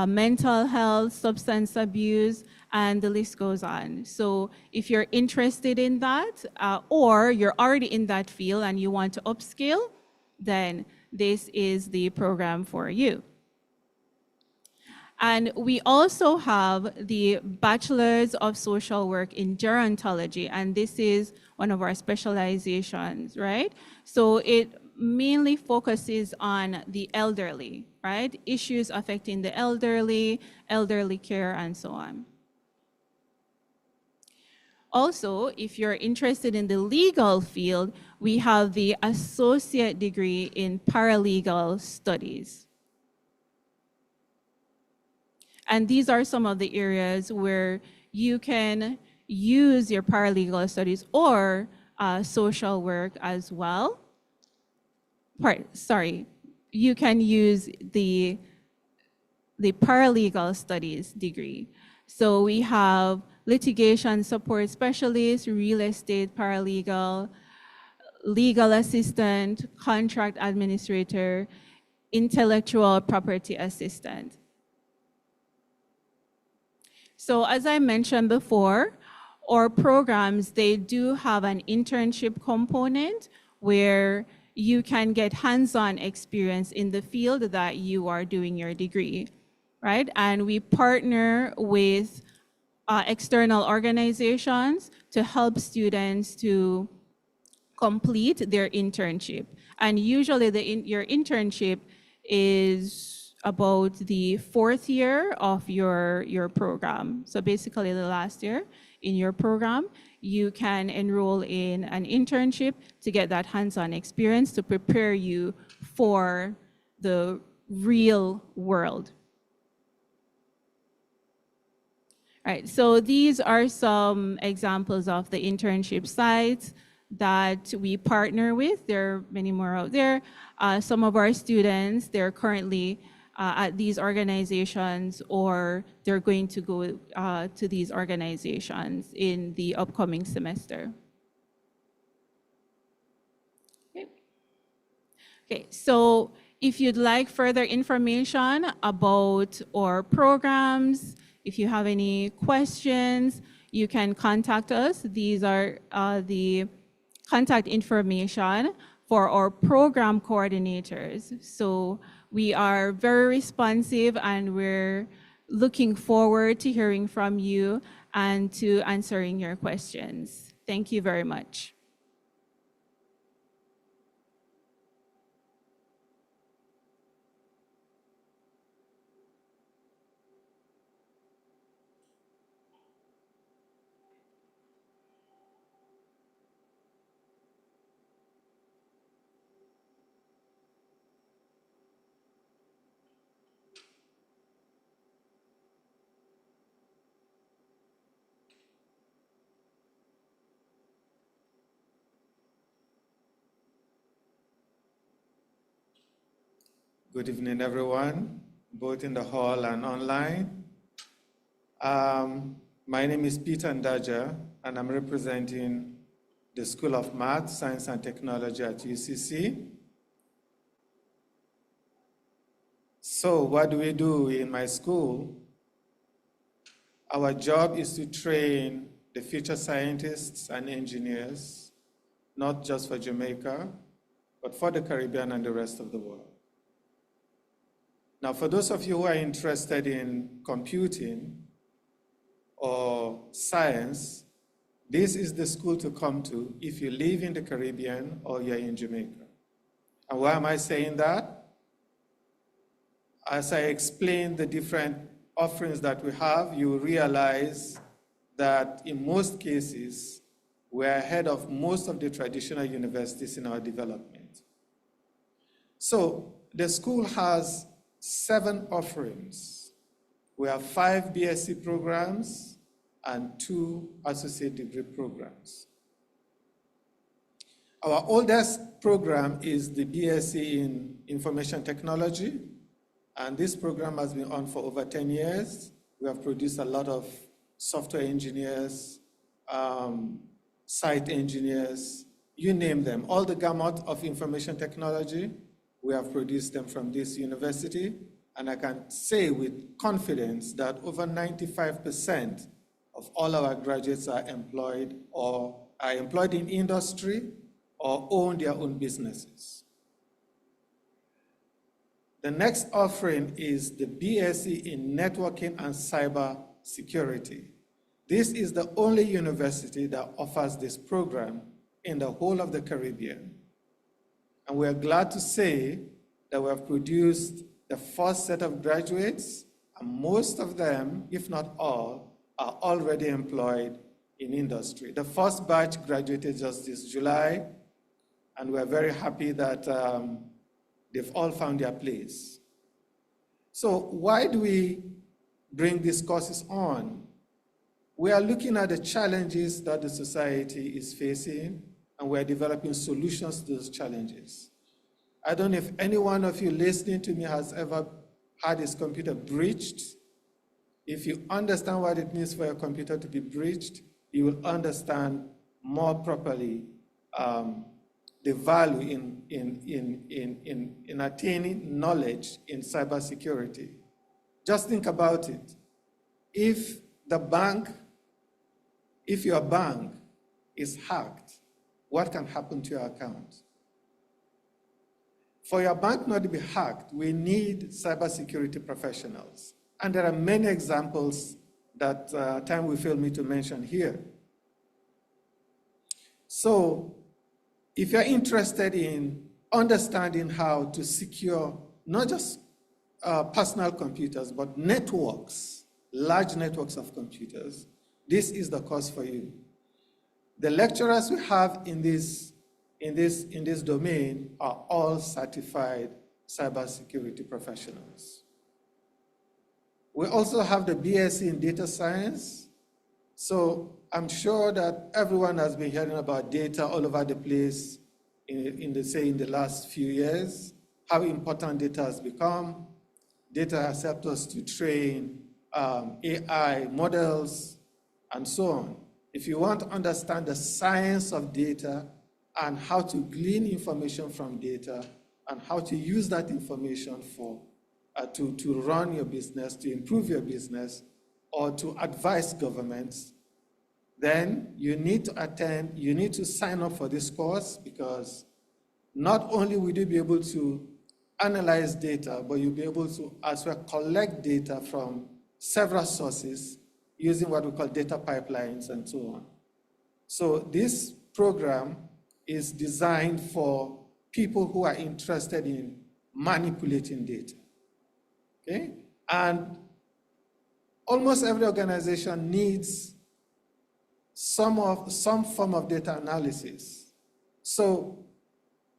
mental health, substance abuse, and the list goes on. So if you're interested in that, or you're already in that field and you want to upskill, then this is the program for you. And we also have the Bachelor's of Social Work in Gerontology, and this is one of our specializations, right? So it mainly focuses on the elderly, right? Issues affecting the elderly, elderly care, and so on. Also, if you're interested in the legal field, we have the Associate Degree in Paralegal Studies. And these are some of the areas where you can use your paralegal studies or social work as well. You can use the paralegal studies degree. So we have litigation support specialist, real estate paralegal, legal assistant, contract administrator, intellectual property assistant. So as I mentioned before, our programs, they do have an internship component where you can get hands-on experience in the field that you are doing your degree, right? And we partner with external organizations to help students to complete their internship. And usually your internship is about the fourth year of your program. So basically the last year in your program, you can enroll in an internship to get that hands-on experience to prepare you for the real world. All right, so these are some examples of the internship sites that we partner with. There are many more out there. Some of our students, they're currently at these organizations, or they're going to go to these organizations in the upcoming semester. Okay, so if you'd like further information about our programs, if you have any questions, you can contact us. These are the contact information for our program coordinators. So we are very responsive and we're looking forward to hearing from you and to answering your questions. Thank you very much. Good evening, everyone, both in the hall and online. My name is Peter Ndaja, and I'm representing the School of Math, Science, and Technology at UCC. So what do we do in my school? Our job is to train the future scientists and engineers, not just for Jamaica, but for the Caribbean and the rest of the world. Now, for those of you who are interested in computing or science, this is the school to come to if you live in the Caribbean or you're in Jamaica. And why am I saying that? As I explain the different offerings that we have, you will realize that in most cases, we're ahead of most of the traditional universities in our development. So the school has 7 offerings. We have 5 BSc programs and 2 associate degree programs. Our oldest program is the BSc in Information Technology, and this program has been on for over 10 years. We have produced a lot of software engineers, site engineers, you name them. All the gamut of information technology, we have produced them from this university. And I can say with confidence that over 95% of all our graduates are employed or are employed in industry or own their own businesses. The next offering is the BSc in Networking and Cyber Security. This is the only university that offers this program in the whole of the Caribbean. And we are glad to say that we have produced the first set of graduates, and most of them, if not all, are already employed in industry. The first batch graduated just this July, and we're very happy that they've all found their place. So why do we bring these courses on? We are looking at the challenges that the society is facing, and we're developing solutions to those challenges. I don't know if any one of you listening to me has ever had his computer breached. If you understand what it means for your computer to be breached, you will understand more properly the value in attaining knowledge in cybersecurity. Just think about it. If your bank is hacked, what can happen to your account? For your bank not to be hacked, we need cybersecurity professionals. And there are many examples that time will fail me to mention here. So if you're interested in understanding how to secure not just personal computers, but networks, large networks of computers, this is the course for you. The lecturers we have in this domain are all certified cybersecurity professionals. We also have the BSc in data science. So I'm sure that everyone has been hearing about data all over the place in the last few years, how important data has become. Data has helped us to train AI models and so on. If you want to understand the science of data and how to glean information from data and how to use that information to run your business, to improve your business, or to advise governments, then you need to sign up for this course, because not only will you be able to analyze data, but you'll be able to as well collect data from several sources using what we call data pipelines and so on. So this program is designed for people who are interested in manipulating data, okay? And almost every organization needs some form of data analysis. So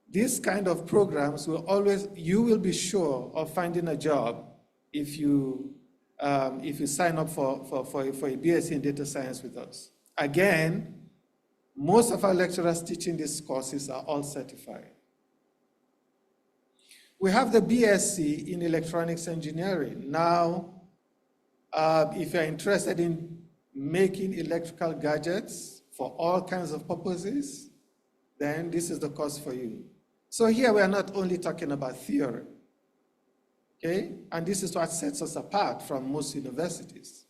these kind of programs you will be sure of finding a job if you sign up for a BSc in data science with us. Again, most of our lecturers teaching these courses are all certified. We have the BSc in electronics engineering. Now, if you're interested in making electrical gadgets for all kinds of purposes, then this is the course for you. So here we are not only talking about theory, okay? And this is what sets us apart from most universities.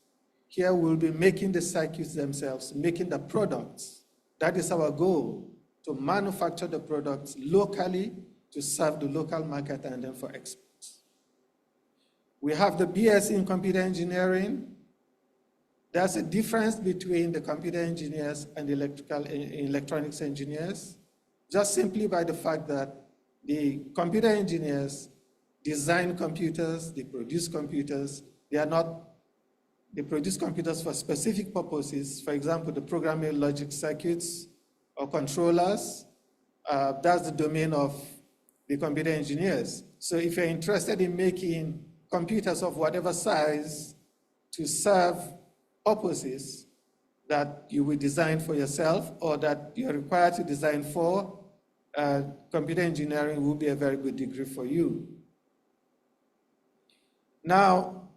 Here we'll be making the circuits themselves, making the products. That is our goal, to manufacture the products locally to serve the local market and then for exports. We have the BSc in computer engineering. there's a difference between the computer engineers and the electronics engineers, just simply by the fact that the computer engineers design computers, they produce computers, they produce computers for specific purposes. For example, the programming logic circuits or controllers, that's the domain of the computer engineers. So if you're interested in making computers of whatever size to serve purposes that you will design for yourself or that you're required to design for, computer engineering will be a very good degree for you. Now,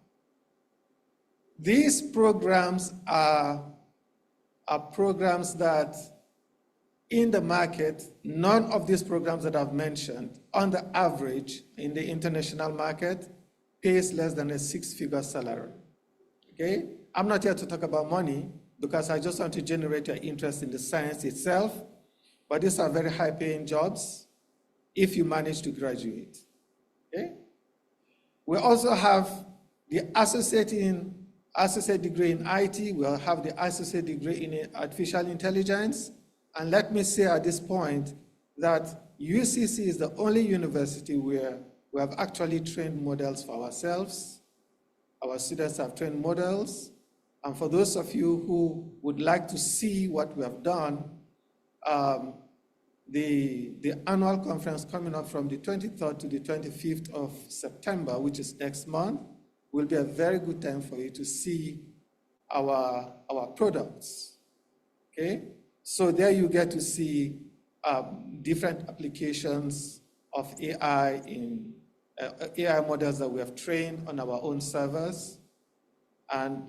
these programs are programs that in the market, none of these programs that I've mentioned, on the average in the international market, pays less than a six-figure salary, okay? I'm not here to talk about money because I just want to generate your interest in the science itself, but these are very high-paying jobs if you manage to graduate, okay? We also have the associate degree in IT, we'll have the associate degree in artificial intelligence, and let me say at this point that UCC is the only university where we have actually trained models for ourselves. Our students have trained models, and for those of you who would like to see what we have done, the annual conference coming up from the 23rd to the 25th of September, which is next month, will be a very good time for you to see our products, okay? So there you get to see different applications of AI in AI models that we have trained on our own servers, and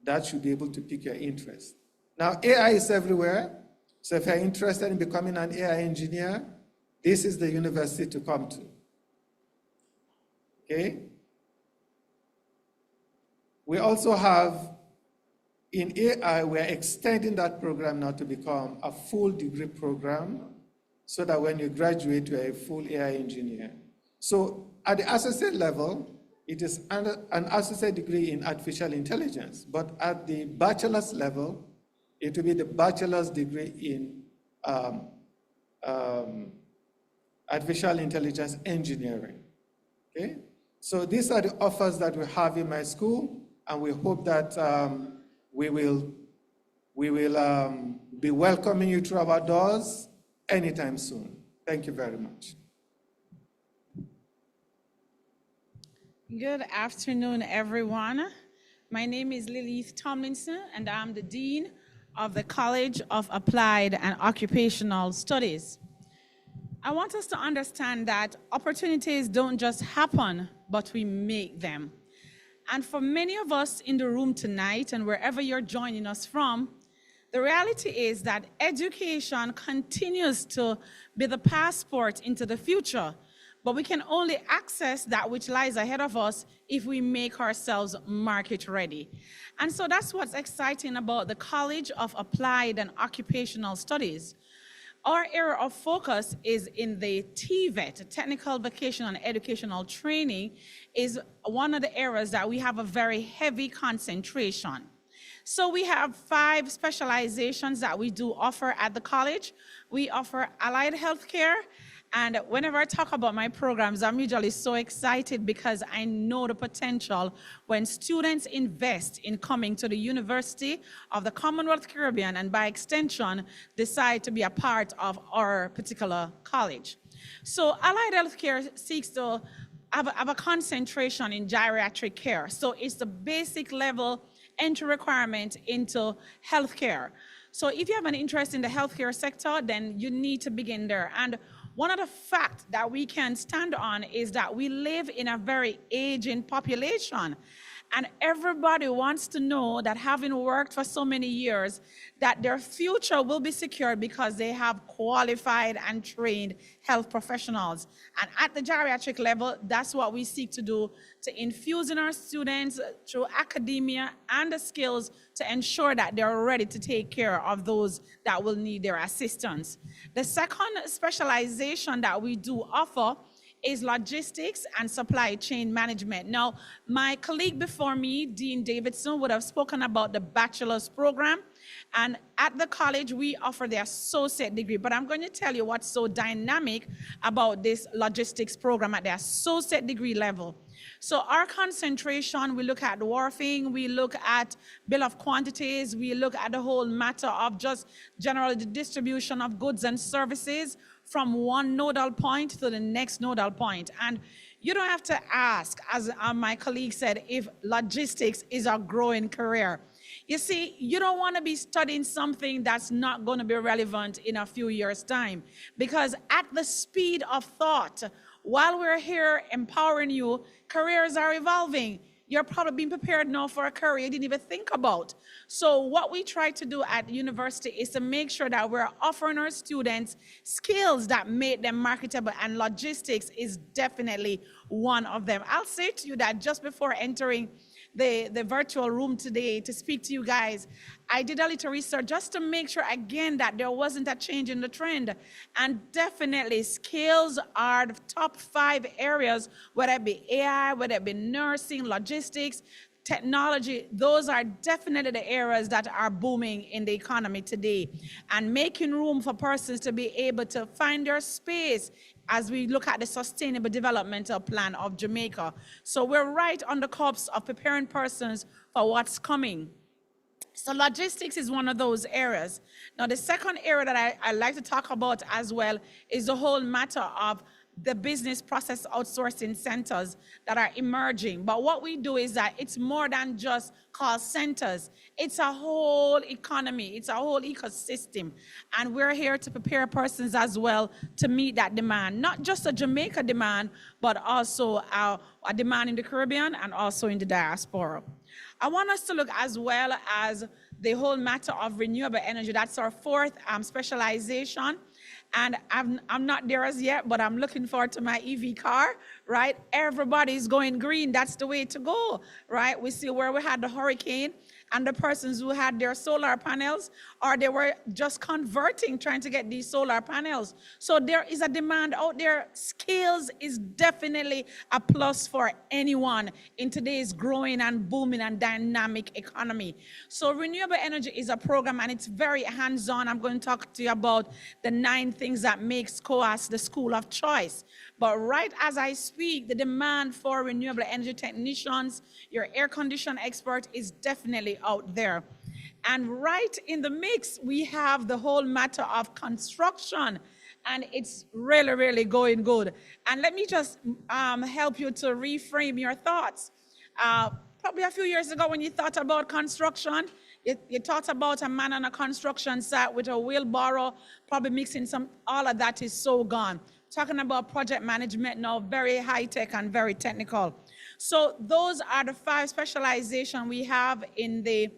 that should be able to pique your interest. Now, AI is everywhere, so if you're interested in becoming an AI engineer, this is the university to come to, okay? We also have, in AI, we're extending that program now to become a full degree program so that when you graduate, you're a full AI engineer. So at the associate level, it is an associate degree in artificial intelligence, but at the bachelor's level, it will be the bachelor's degree in artificial intelligence engineering, okay? So these are the offers that we have in my school, and we hope that we will be welcoming you through our doors anytime soon. Thank you very much. Good afternoon, everyone. My name is Lilith Tomlinson, and I'm the Dean of the College of Applied and Occupational Studies. I want us to understand that opportunities don't just happen, but we make them. And for many of us in the room tonight and wherever you're joining us from, the reality is that education continues to be the passport into the future, but we can only access that which lies ahead of us if we make ourselves market ready. And so that's what's exciting about the College of Applied and Occupational Studies. Our area of focus is in the TVET, Technical Vocational and Educational Training, is one of the areas that we have a very heavy concentration. So we have 5 specializations that we do offer at the college. We offer allied healthcare, and whenever I talk about my programs, I'm usually so excited because I know the potential when students invest in coming to the University of the Commonwealth Caribbean and by extension, decide to be a part of our particular college. So allied healthcare seeks to have a concentration in geriatric care. So it's the basic level entry requirement into healthcare. So if you have an interest in the healthcare sector, then you need to begin there. And one of the facts that we can stand on is that we live in a very aging population. And everybody wants to know that having worked for so many years, that their future will be secured because they have qualified and trained health professionals. And at the geriatric level, that's what we seek to do, to infuse in our students through academia and the skills to ensure that they're ready to take care of those that will need their assistance. The second specialization that we do offer is logistics and supply chain management. Now, my colleague before me, Dean Davidson, would have spoken about the bachelor's program. And at the college, we offer the associate degree. But I'm going to tell you what's so dynamic about this logistics program at the associate degree level. So our concentration, we look at dwarfing, we look at bill of quantities, we look at the whole matter of just generally the distribution of goods and services from one nodal point to the next nodal point. And you don't have to ask, as my colleague said, if logistics is a growing career. You see, you don't want to be studying something that's not going to be relevant in a few years' time, because at the speed of thought, while we're here empowering you, careers are evolving. You're probably being prepared now for a career you didn't even think about. So what we try to do at university is to make sure that we're offering our students skills that make them marketable, and logistics is definitely one of them. I'll say to you that just before entering the virtual room today to speak to you guys, I did a little research just to make sure again that there wasn't a change in the trend. And definitely skills are the top 5 areas, whether it be AI, whether it be nursing, logistics, technology. Those are definitely the areas that are booming in the economy today, and making room for persons to be able to find their space as we look at the Sustainable Developmental Plan of Jamaica. So we're right on the cusp of preparing persons for what's coming. So logistics is one of those areas. Now, the second area that I like to talk about as well is the whole matter of the business process outsourcing centers that are emerging. But what we do is that it's more than just call centers. It's a whole economy. It's a whole ecosystem. And we're here to prepare persons as well to meet that demand. Not just a Jamaica demand, but also a demand in the Caribbean and also in the diaspora. I want us to look as well as the whole matter of renewable energy. That's our fourth specialization. And I'm not there as yet, but I'm looking forward to my EV car, right? Everybody's going green. That's the way to go, right? We see where we had the hurricane and the persons who had their solar panels, or they were just converting, trying to get these solar panels. So there is a demand out there. Skills is definitely a plus for anyone in today's growing and booming and dynamic economy. So renewable energy is a program, and it's very hands-on. I'm going to talk to you about the 9 things that makes COAS the school of choice. But right as I speak, the demand for renewable energy technicians, your air condition expert, is definitely out there. And right in the mix, we have the whole matter of construction, and it's really, really going good. And let me just help you to reframe your thoughts. Probably a few years ago, when you thought about construction, you thought about a man on a construction site with a wheelbarrow, probably mixing some, all of that is so gone. Talking about project management now, very high tech and very technical. So those are the 5 specializations we have in the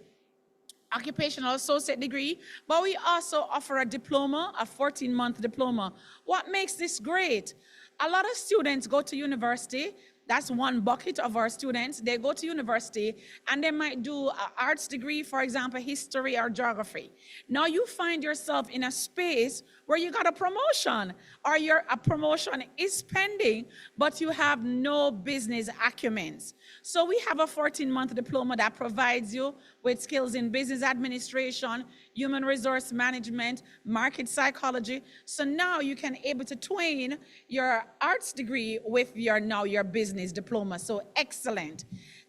occupational associate degree, but we also offer a diploma, a 14-month diploma. What makes this great? A lot of students go to university. That's one bucket of our students. They go to university and they might do an arts degree, for example, history or geography. Now you find yourself in a space where you got a promotion, or a promotion is pending, but you have no business acumens. So we have a 14-month diploma that provides you with skills in business administration, human resource management, market psychology. So now you can able to twin your arts degree with your business diploma. So excellent.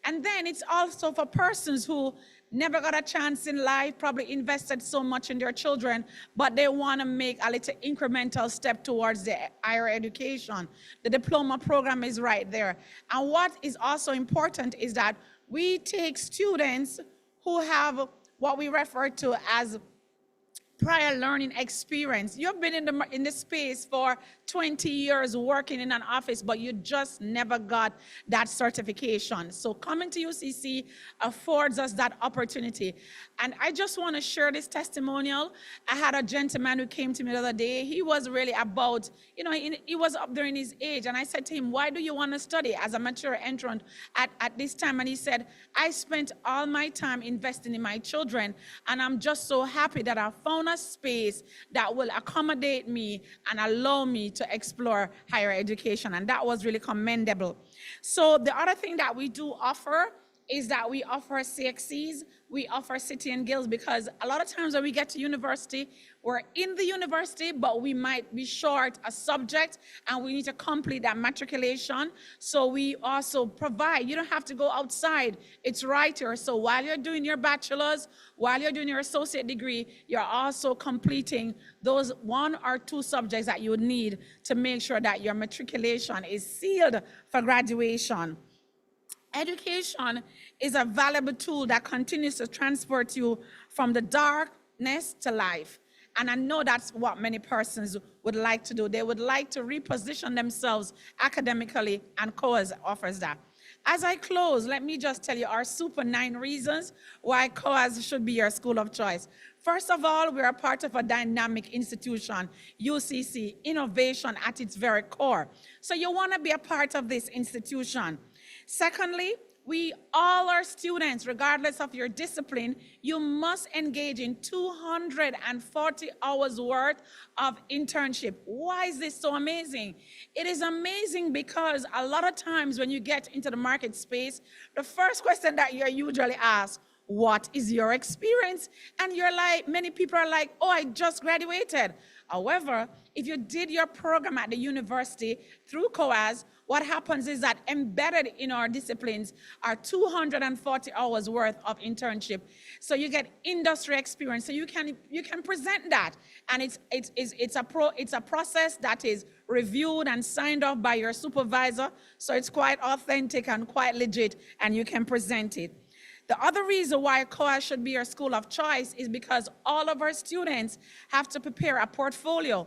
And then it's also for persons who never got a chance in life, probably invested so much in their children, but they want to make a little incremental step towards their higher education. The diploma program is right there. And what is also important is that we take students who have what we refer to as prior learning experience. You've been in the space for 20 years working in an office, but you just never got that certification. So coming to UCC affords us that opportunity. And I just want to share this testimonial. I had a gentleman who came to me the other day. He was really about, he was up there in his age. And I said to him, why do you want to study as a mature entrant at this time? And he said, I spent all my time investing in my children, and I'm just so happy that I found found a space that will accommodate me and allow me to explore higher education, and that was really commendable. So the other thing that we do offer is that we offer CXCs, we offer City and Guilds, because a lot of times when we get to university, we're in the university, but we might be short a subject and we need to complete that matriculation. So we also provide, you don't have to go outside, it's right here. So while you're doing your bachelor's, while you're doing your associate degree, you're also completing those 1 or 2 subjects that you would need to make sure that your matriculation is sealed for graduation. Education is a valuable tool that continues to transport you from the darkness to life. And I know that's what many persons would like to do. They would like to reposition themselves academically, and COAS offers that. As I close, let me just tell you our super 9 reasons why COAS should be your school of choice. First of all, we're a part of a dynamic institution, UCC, innovation at its very core. So you want to be a part of this institution. Secondly, all our students, regardless of your discipline, you must engage in 240 hours worth of internship. Why is this so amazing? It is amazing because a lot of times when you get into the market space, the first question that you're usually asked, what is your experience? And you're like, many people are like, oh, I just graduated. However, if you did your program at the university through COAS, what happens is that embedded in our disciplines are 240 hours worth of internship. So you get industry experience. So you can present that, and it's a process that is reviewed and signed off by your supervisor. So it's quite authentic and quite legit, and you can present it. The other reason why COAS should be your school of choice is because all of our students have to prepare a portfolio.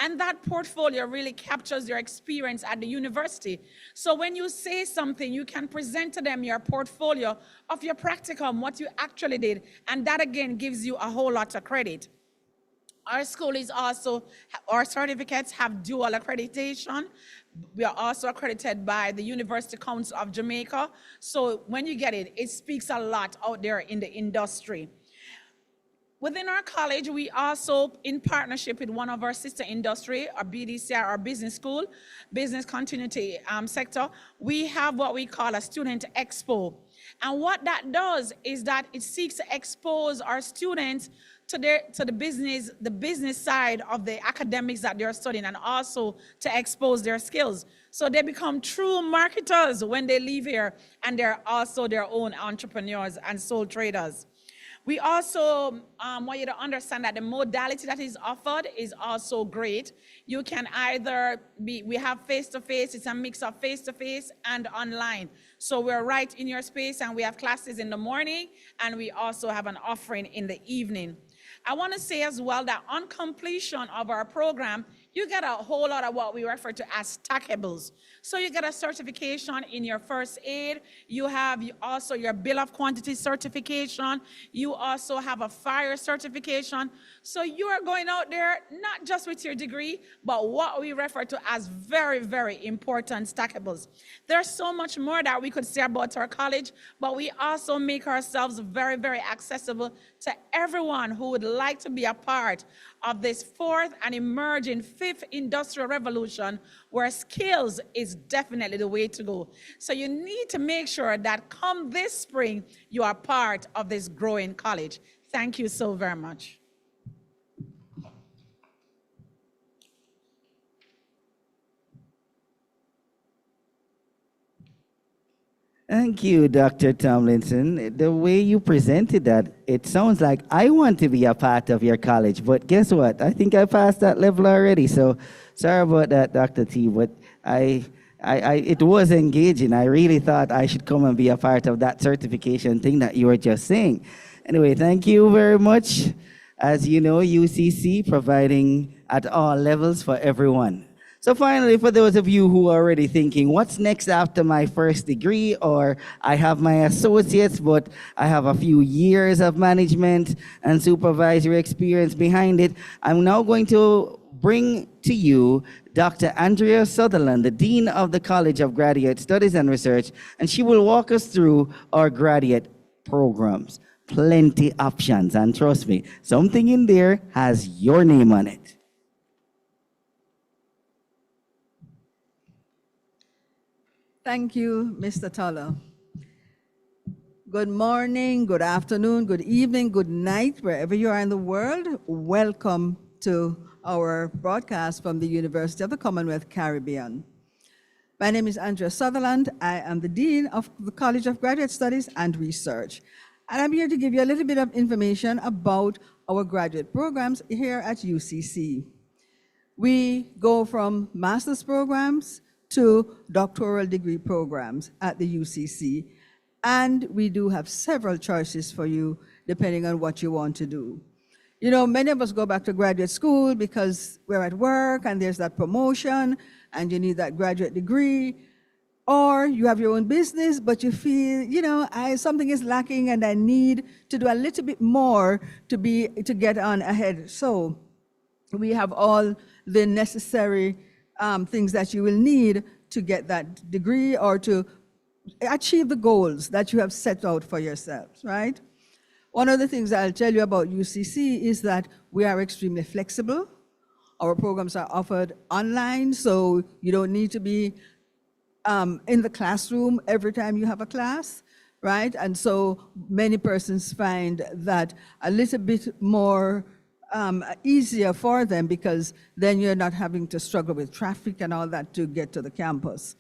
And that portfolio really captures your experience at the university. So when you say something, you can present to them your portfolio of your practicum, what you actually did. And that again gives you a whole lot of credit. Our school is also, our certificates have dual accreditation. We are also accredited by the University Council of Jamaica. So when you get it, it speaks a lot out there in the industry. Within our college, we also, in partnership with one of our sister industry, our BDCR, our business school, business continuity sector, we have what we call a student expo. And what that does is that it seeks to expose our students to the business side of the academics that they're studying, and also to expose their skills. So they become true marketers when they leave here, and they're also their own entrepreneurs and sole traders. We also want you to understand that the modality that is offered is also great. You can either we have face-to-face, it's a mix of face-to-face and online. So we're right in your space, and we have classes in the morning, and we also have an offering in the evening. I want to say as well that on completion of our program, you get a whole lot of what we refer to as stackables. So you get a certification in your first aid. You have also your bill of quantity certification. You also have a fire certification. So you are going out there not just with your degree, but what we refer to as very, very important stackables. There's so much more that we could say about our college, but we also make ourselves very, very accessible to everyone who would like to be a part of this fourth and emerging fifth industrial revolution, where skills is definitely the way to go. So you need to make sure that come this spring, you are part of this growing college. Thank you so very much. Thank you, Dr. Tomlinson. The way you presented that, it sounds like I want to be a part of your college, but guess what? I think I passed that level already, so sorry about that, Dr. T, but it was engaging. I really thought I should come and be a part of that certification thing that you were just saying. Anyway, thank you very much. As you know, UCC providing at all levels for everyone. So finally, for those of you who are already thinking, what's next after my first degree, or I have my associates, but I have a few years of management and supervisory experience behind it, I'm now going to bring to you Dr. Andrea Sutherland, the Dean of the College of Graduate Studies and Research, and she will walk us through our graduate programs. plenty options. And trust me, something in there has your name on it. Thank you, Mr. Toller. Good morning, good afternoon, good evening, good night, wherever you are in the world. Welcome to our broadcast from the University of the Commonwealth Caribbean. My name is Andrea Sutherland. I am the Dean of the College of Graduate Studies and Research. And I'm here to give you a little bit of information about our graduate programs here at UCC. We go from master's programs to doctoral degree programs at the UCC. And we do have several choices for you depending on what you want to do. You know, many of us go back to graduate school because we're at work and there's that promotion and you need that graduate degree. Or you have your own business, but you feel, you know, something is lacking and I need to do a little bit more to get on ahead. So we have all the necessary things that you will need to get that degree or to achieve the goals that you have set out for yourselves, right? One of the things I'll tell you about UCC is that we are extremely flexible. Our programs are offered online, so you don't need to be in the classroom every time you have a class, right? And so many persons find that a little bit more easier for them because then you're not having to struggle with traffic and all that to get to the campus.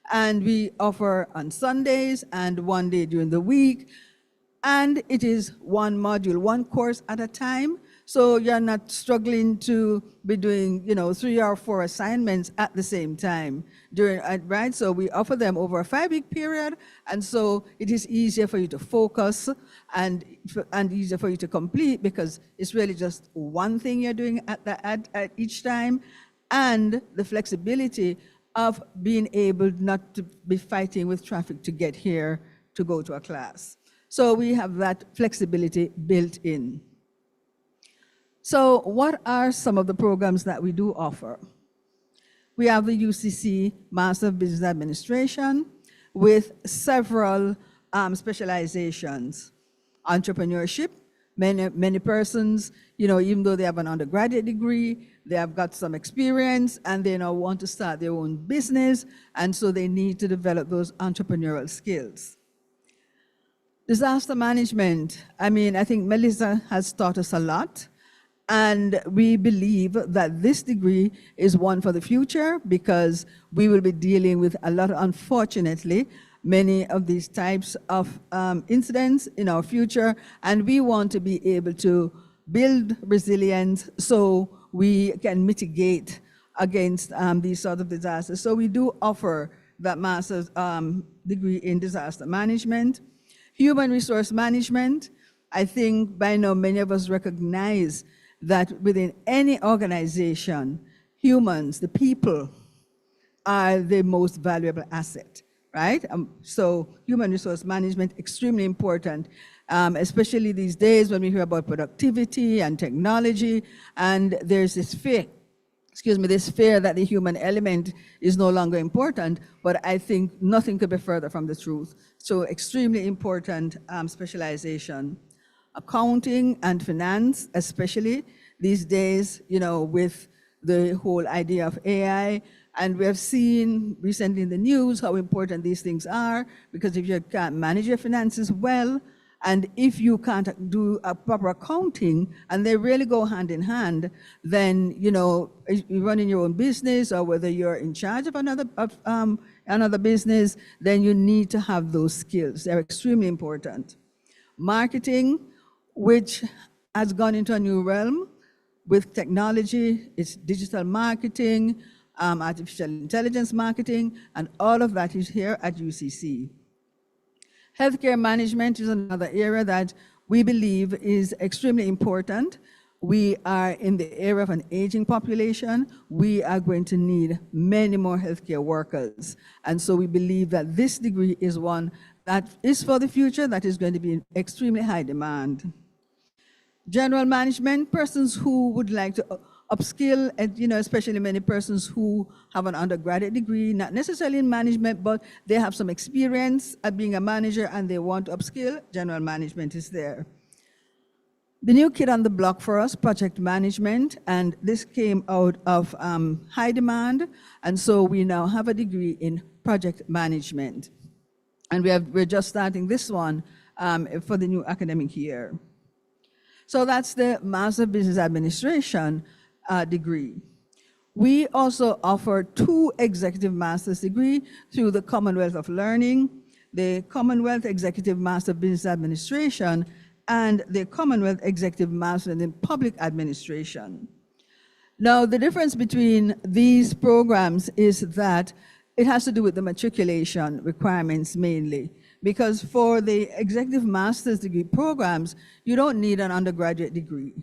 And we offer on Sundays and one day during the week. And it is one module, one course at a time. So you're not struggling to be doing, you know, 3 or 4 assignments at the same time, right? So we offer them over a 5-week period. And so it is easier for you to focus and easier for you to complete because it's really just one thing you're doing at each time. And the flexibility of being able not to be fighting with traffic to get here to go to a class. So we have that flexibility built in. So what are some of the programs that we do offer? We have the UCC Master of Business Administration with several specializations. Entrepreneurship, many persons, you know, even though they have an undergraduate degree, they have got some experience and they now want to start their own business, and so they need to develop those entrepreneurial skills. Disaster management, I mean, I think Melissa has taught us a lot, and we believe that this degree is one for the future because we will be dealing with a lot, unfortunately, many of these types of incidents in our future, and we want to be able to build resilience so we can mitigate against these sort of disasters. So we do offer that master's degree in disaster management. Human resource management, I think by now many of us recognize that within any organization, humans, the people, are the most valuable asset, right? So human resource management, extremely important, especially these days when we hear about productivity and technology, and there's this fear, this fear that the human element is no longer important, but I think nothing could be further from the truth. So extremely important specialization. Accounting and finance, especially these days, you know, with the whole idea of AI. And we have seen recently in the news how important these things are, because if you can't manage your finances well, and if you can't do a proper accounting, and they really go hand in hand, then, you know, you're running your own business, or whether you're in charge of another business, then you need to have those skills. They're extremely important. Marketing, which has gone into a new realm with technology, it's digital marketing, artificial intelligence marketing, and all of that is here at UCC. Healthcare management is another area that we believe is extremely important. We are in the era of an aging population. We are going to need many more healthcare workers. And so we believe that this degree is one that is for the future, that is going to be in extremely high demand. General management, persons who would like to upskill, and, especially many persons who have an undergraduate degree, not necessarily in management, but they have some experience at being a manager and they want to upskill. General management is there. The new kid on the block for us, project management, and this came out of high demand, and so we now have a degree in project management. And we're just starting this one for the new academic year. So that's the Master of Business Administration degree. We also offer 2 executive master's degrees through the Commonwealth of Learning, the Commonwealth Executive Master of Business Administration, and the Commonwealth Executive Master in Public Administration. Now, the difference between these programs is that it has to do with the matriculation requirements mainly, because for the executive master's degree programs, you don't need an undergraduate degree,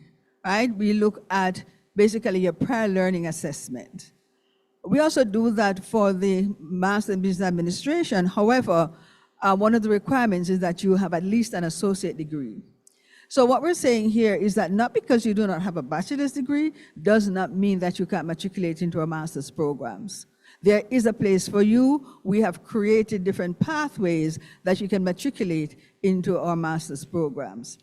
right? We look at basically your prior learning assessment. We also do that for the Master in Business Administration. However, one of the requirements is that you have at least an associate degree. So what we're saying here is that not because you do not have a bachelor's degree does not mean that you can't matriculate into our master's programs. There is a place for you. We have created different pathways that you can matriculate into our master's programs.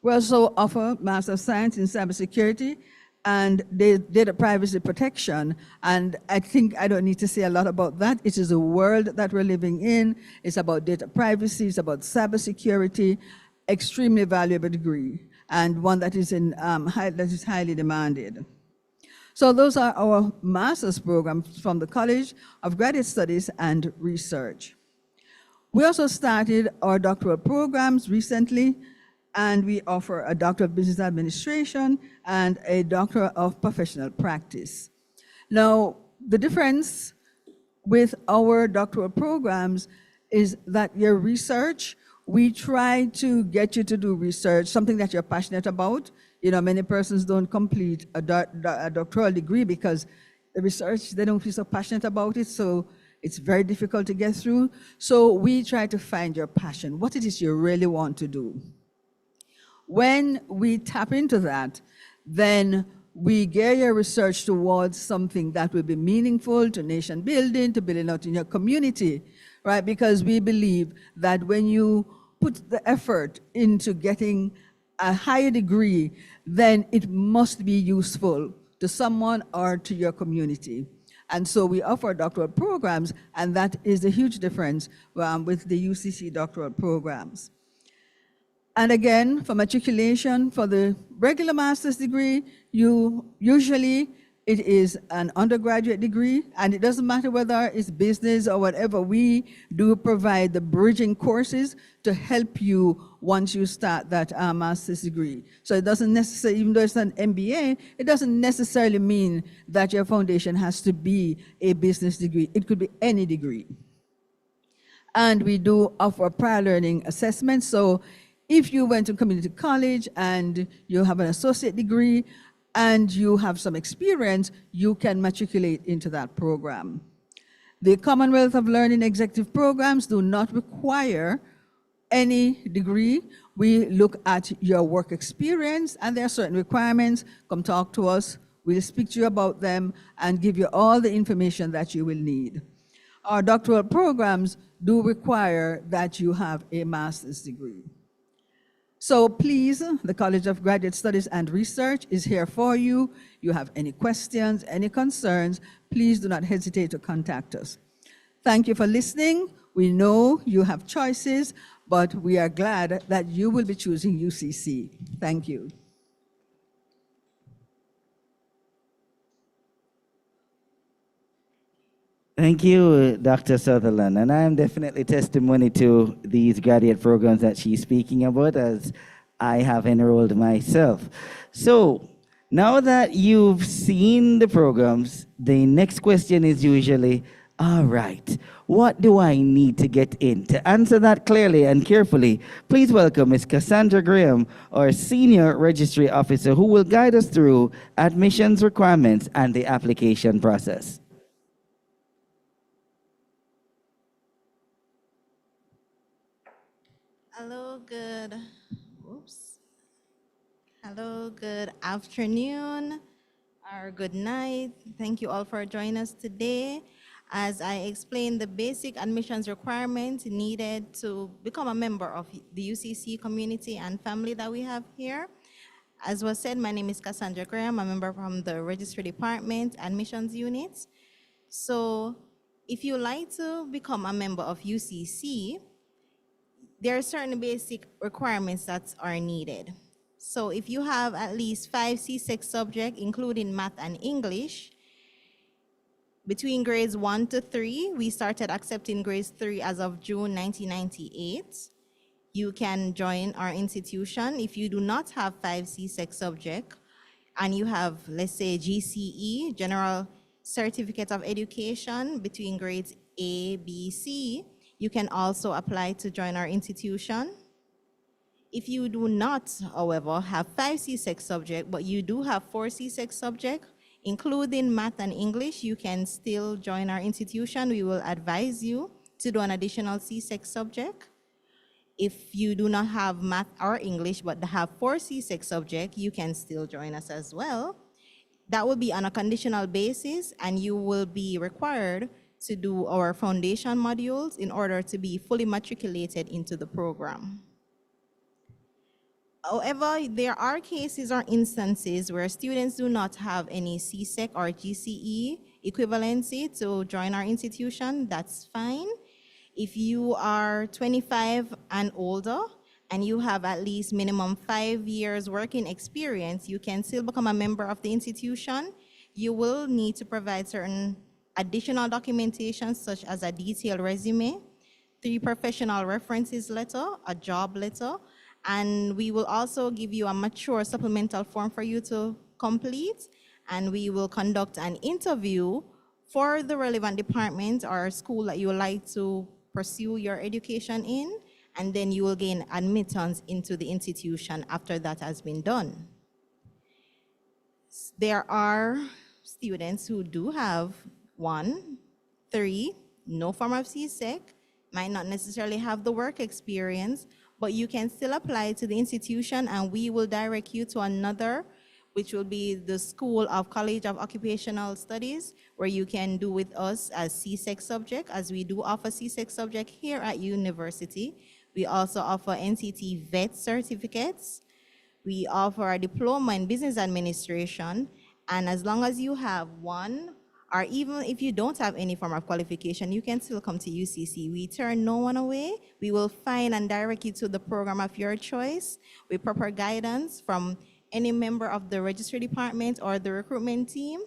We also offer Master of Science in Cybersecurity and data privacy protection. And I think I don't need to say a lot about that. It is a world that we're living in. It's about data privacy. It's about cybersecurity. Extremely valuable degree, and one that is highly demanded. So those are our master's programs from the College of Graduate Studies and Research. We also started our doctoral programs recently, and we offer a Doctor of Business Administration and a Doctor of Professional Practice. Now, the difference with our doctoral programs is that your research, we try to get you to do research, something that you're passionate about. Many persons don't complete a doctoral degree because the research, they don't feel so passionate about it, so it's very difficult to get through. So we try to find your passion, what it is you really want to do. When we tap into that, then we gear your research towards something that will be meaningful to nation building, to building out in your community, right? Because we believe that when you put the effort into getting a higher degree, then it must be useful to someone or to your community. And so we offer doctoral programs, and that is a huge difference with the UCC doctoral programs. And again, for matriculation, for the regular master's degree, it is an undergraduate degree, and it doesn't matter whether it's business or whatever. We do provide the bridging courses to help you once you start that master's degree. So it doesn't necessarily, even though it's an MBA, it doesn't necessarily mean that your foundation has to be a business degree. It could be any degree. And we do offer prior learning assessment. So if you went to community college and you have an associate degree, and you have some experience, you can matriculate into that program. The Commonwealth of Learning executive programs do not require any degree. We look at your work experience, and there are certain requirements. Come talk to us. We'll speak to you about them and give you all the information that you will need. Our doctoral programs do require that you have a master's degree. So please, the College of Graduate Studies and Research is here for you. You have any questions, any concerns, please do not hesitate to contact us. Thank you for listening. We know you have choices, but we are glad that you will be choosing UCC. Thank you. Thank you, Dr. Sutherland. And I am definitely testimony to these graduate programs that she's speaking about, as I have enrolled myself. So now that you've seen the programs, the next question is usually, all right, what do I need to get in? To answer that clearly and carefully, please welcome Ms. Cassandra Graham, our Senior Registry Officer, who will guide us through admissions requirements and the application process. Hello, good. Hello, good afternoon or good night. Thank you all for joining us today. As I explained the basic admissions requirements needed to become a member of the UCC community and family that we have here. As was said, my name is Cassandra Graham, a member from the Registry Department Admissions Unit. So if you like to become a member of UCC, there are certain basic requirements that are needed. So if you have at least 5 C6 subjects, including math and English, between grades 1 to 3, we started accepting grades 3 as of June 1998. You can join our institution. If you do not have 5 C6 subjects and you have, let's say, GCE, General Certificate of Education, between grades A, B, C, you can also apply to join our institution. If you do not, however, have 5 C6 subjects, but you do have 4 C6 subjects, including math and English, you can still join our institution. We will advise you to do an additional C6 subject. If you do not have math or English, but have 4 C6 subjects, you can still join us as well. That will be on a conditional basis, and you will be required to do our foundation modules in order to be fully matriculated into the program. However, there are cases or instances where students do not have any CSEC or GCE equivalency to join our institution. That's fine. If you are 25 and older and you have at least minimum 5 years working experience, you can still become a member of the institution. You will need to provide certain additional documentation such as a detailed resume, 3 professional references letter, a job letter, and we will also give you a mature supplemental form for you to complete, and we will conduct an interview for the relevant department or school that you would like to pursue your education in, and then you will gain admittance into the institution after that has been done. There are students who do have 1, 3, no form of CSEC, might not necessarily have the work experience, but you can still apply to the institution and we will direct you to another, which will be the School of College of Occupational Studies, where you can do with us as CSEC subject, as we do offer CSEC subject here at university. We also offer NCT VET certificates. We offer a diploma in business administration, and as long as you have 1, or even if you don't have any form of qualification, you can still come to UCC. We turn no one away. We will find and direct you to the program of your choice with proper guidance from any member of the registry department or the recruitment team.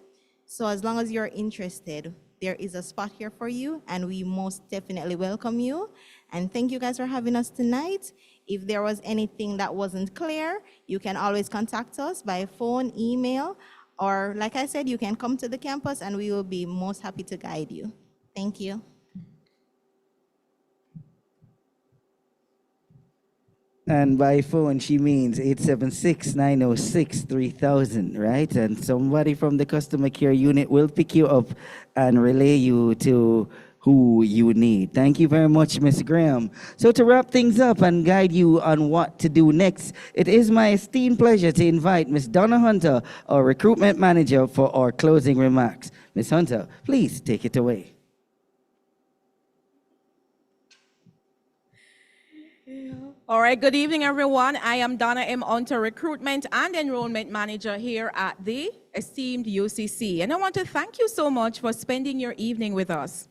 So as long as you're interested, there is a spot here for you, and we most definitely welcome you. And thank you guys for having us tonight. If there was anything that wasn't clear, you can always contact us by phone, email, or like I said, you can come to the campus and we will be most happy to guide you. Thank you. And by phone, she means 876-906-3000, right? And somebody from the customer care unit will pick you up and relay you to who you need. Thank you very much, Ms. Graham. So to wrap things up and guide you on what to do next, it is my esteemed pleasure to invite Ms. Donna Hunter, our recruitment manager, for our closing remarks. Ms. Hunter, please take it away. All right, good evening, everyone. I am Donna M. Hunter, Recruitment and Enrollment Manager here at the esteemed UCC. And I want to thank you so much for spending your evening with us.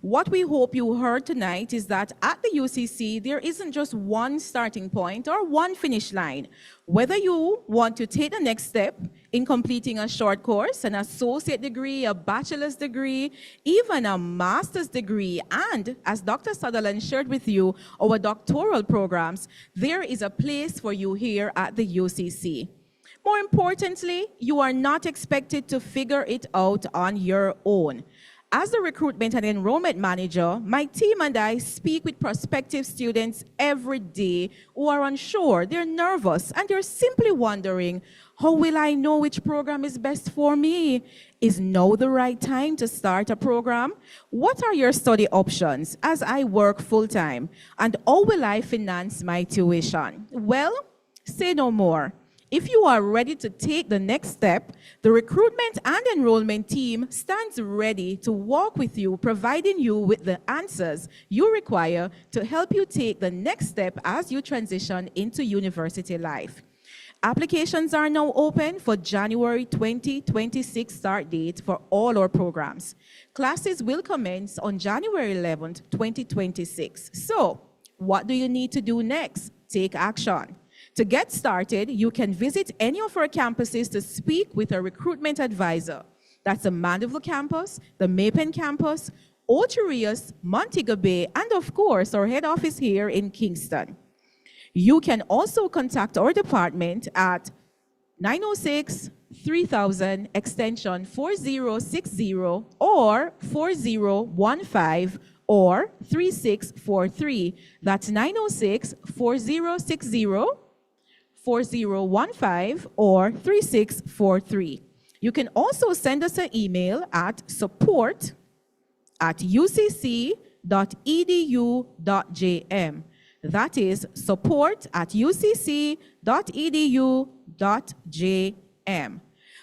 What we hope you heard tonight is that at the UCC, there isn't just one starting point or one finish line. Whether you want to take the next step in completing a short course, an associate degree, a bachelor's degree, even a master's degree, and as Dr. Sutherland shared with you, our doctoral programs, there is a place for you here at the UCC. More importantly, you are not expected to figure it out on your own. As the recruitment and enrollment manager, my team and I speak with prospective students every day who are unsure, they're nervous, and they're simply wondering, how will I know which program is best for me? Is now the right time to start a program? What are your study options as I work full-time? And how will I finance my tuition? Well, say no more. If you are ready to take the next step, the recruitment and enrollment team stands ready to walk with you, providing you with the answers you require to help you take the next step as you transition into university life. Applications are now open for January 2026 start date for all our programs. Classes will commence on January 11th, 2026. So, what do you need to do next? Take action. To get started, you can visit any of our campuses to speak with a recruitment advisor. That's the Mandeville campus, the Mapen campus, Ocho Rios, Montego Bay, and of course, our head office here in Kingston. You can also contact our department at 906-3000 extension 4060 or 4015 or 3643. That's 906-4060, 4015 or 3643. You can also send us an email at support@ucc.edu.jm. That is support@ucc.edu.jm.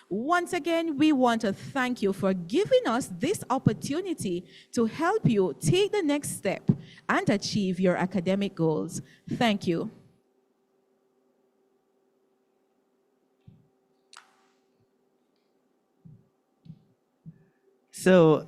Once again, we want to thank you for giving us this opportunity to help you take the next step and achieve your academic goals. Thank you. So,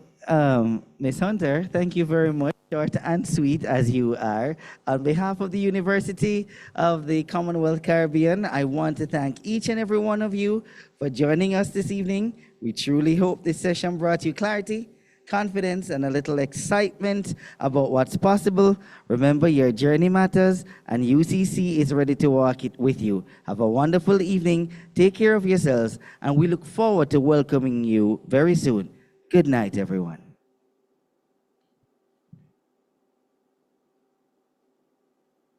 Ms. Hunter, thank you very much, short and sweet as you are. On behalf of the University of the Commonwealth Caribbean, I want to thank each and every one of you for joining us this evening. We truly hope this session brought you clarity, confidence, and a little excitement about what's possible. Remember, your journey matters, and UCC is ready to walk it with you. Have a wonderful evening. Take care of yourselves, and we look forward to welcoming you very soon. Good night, everyone.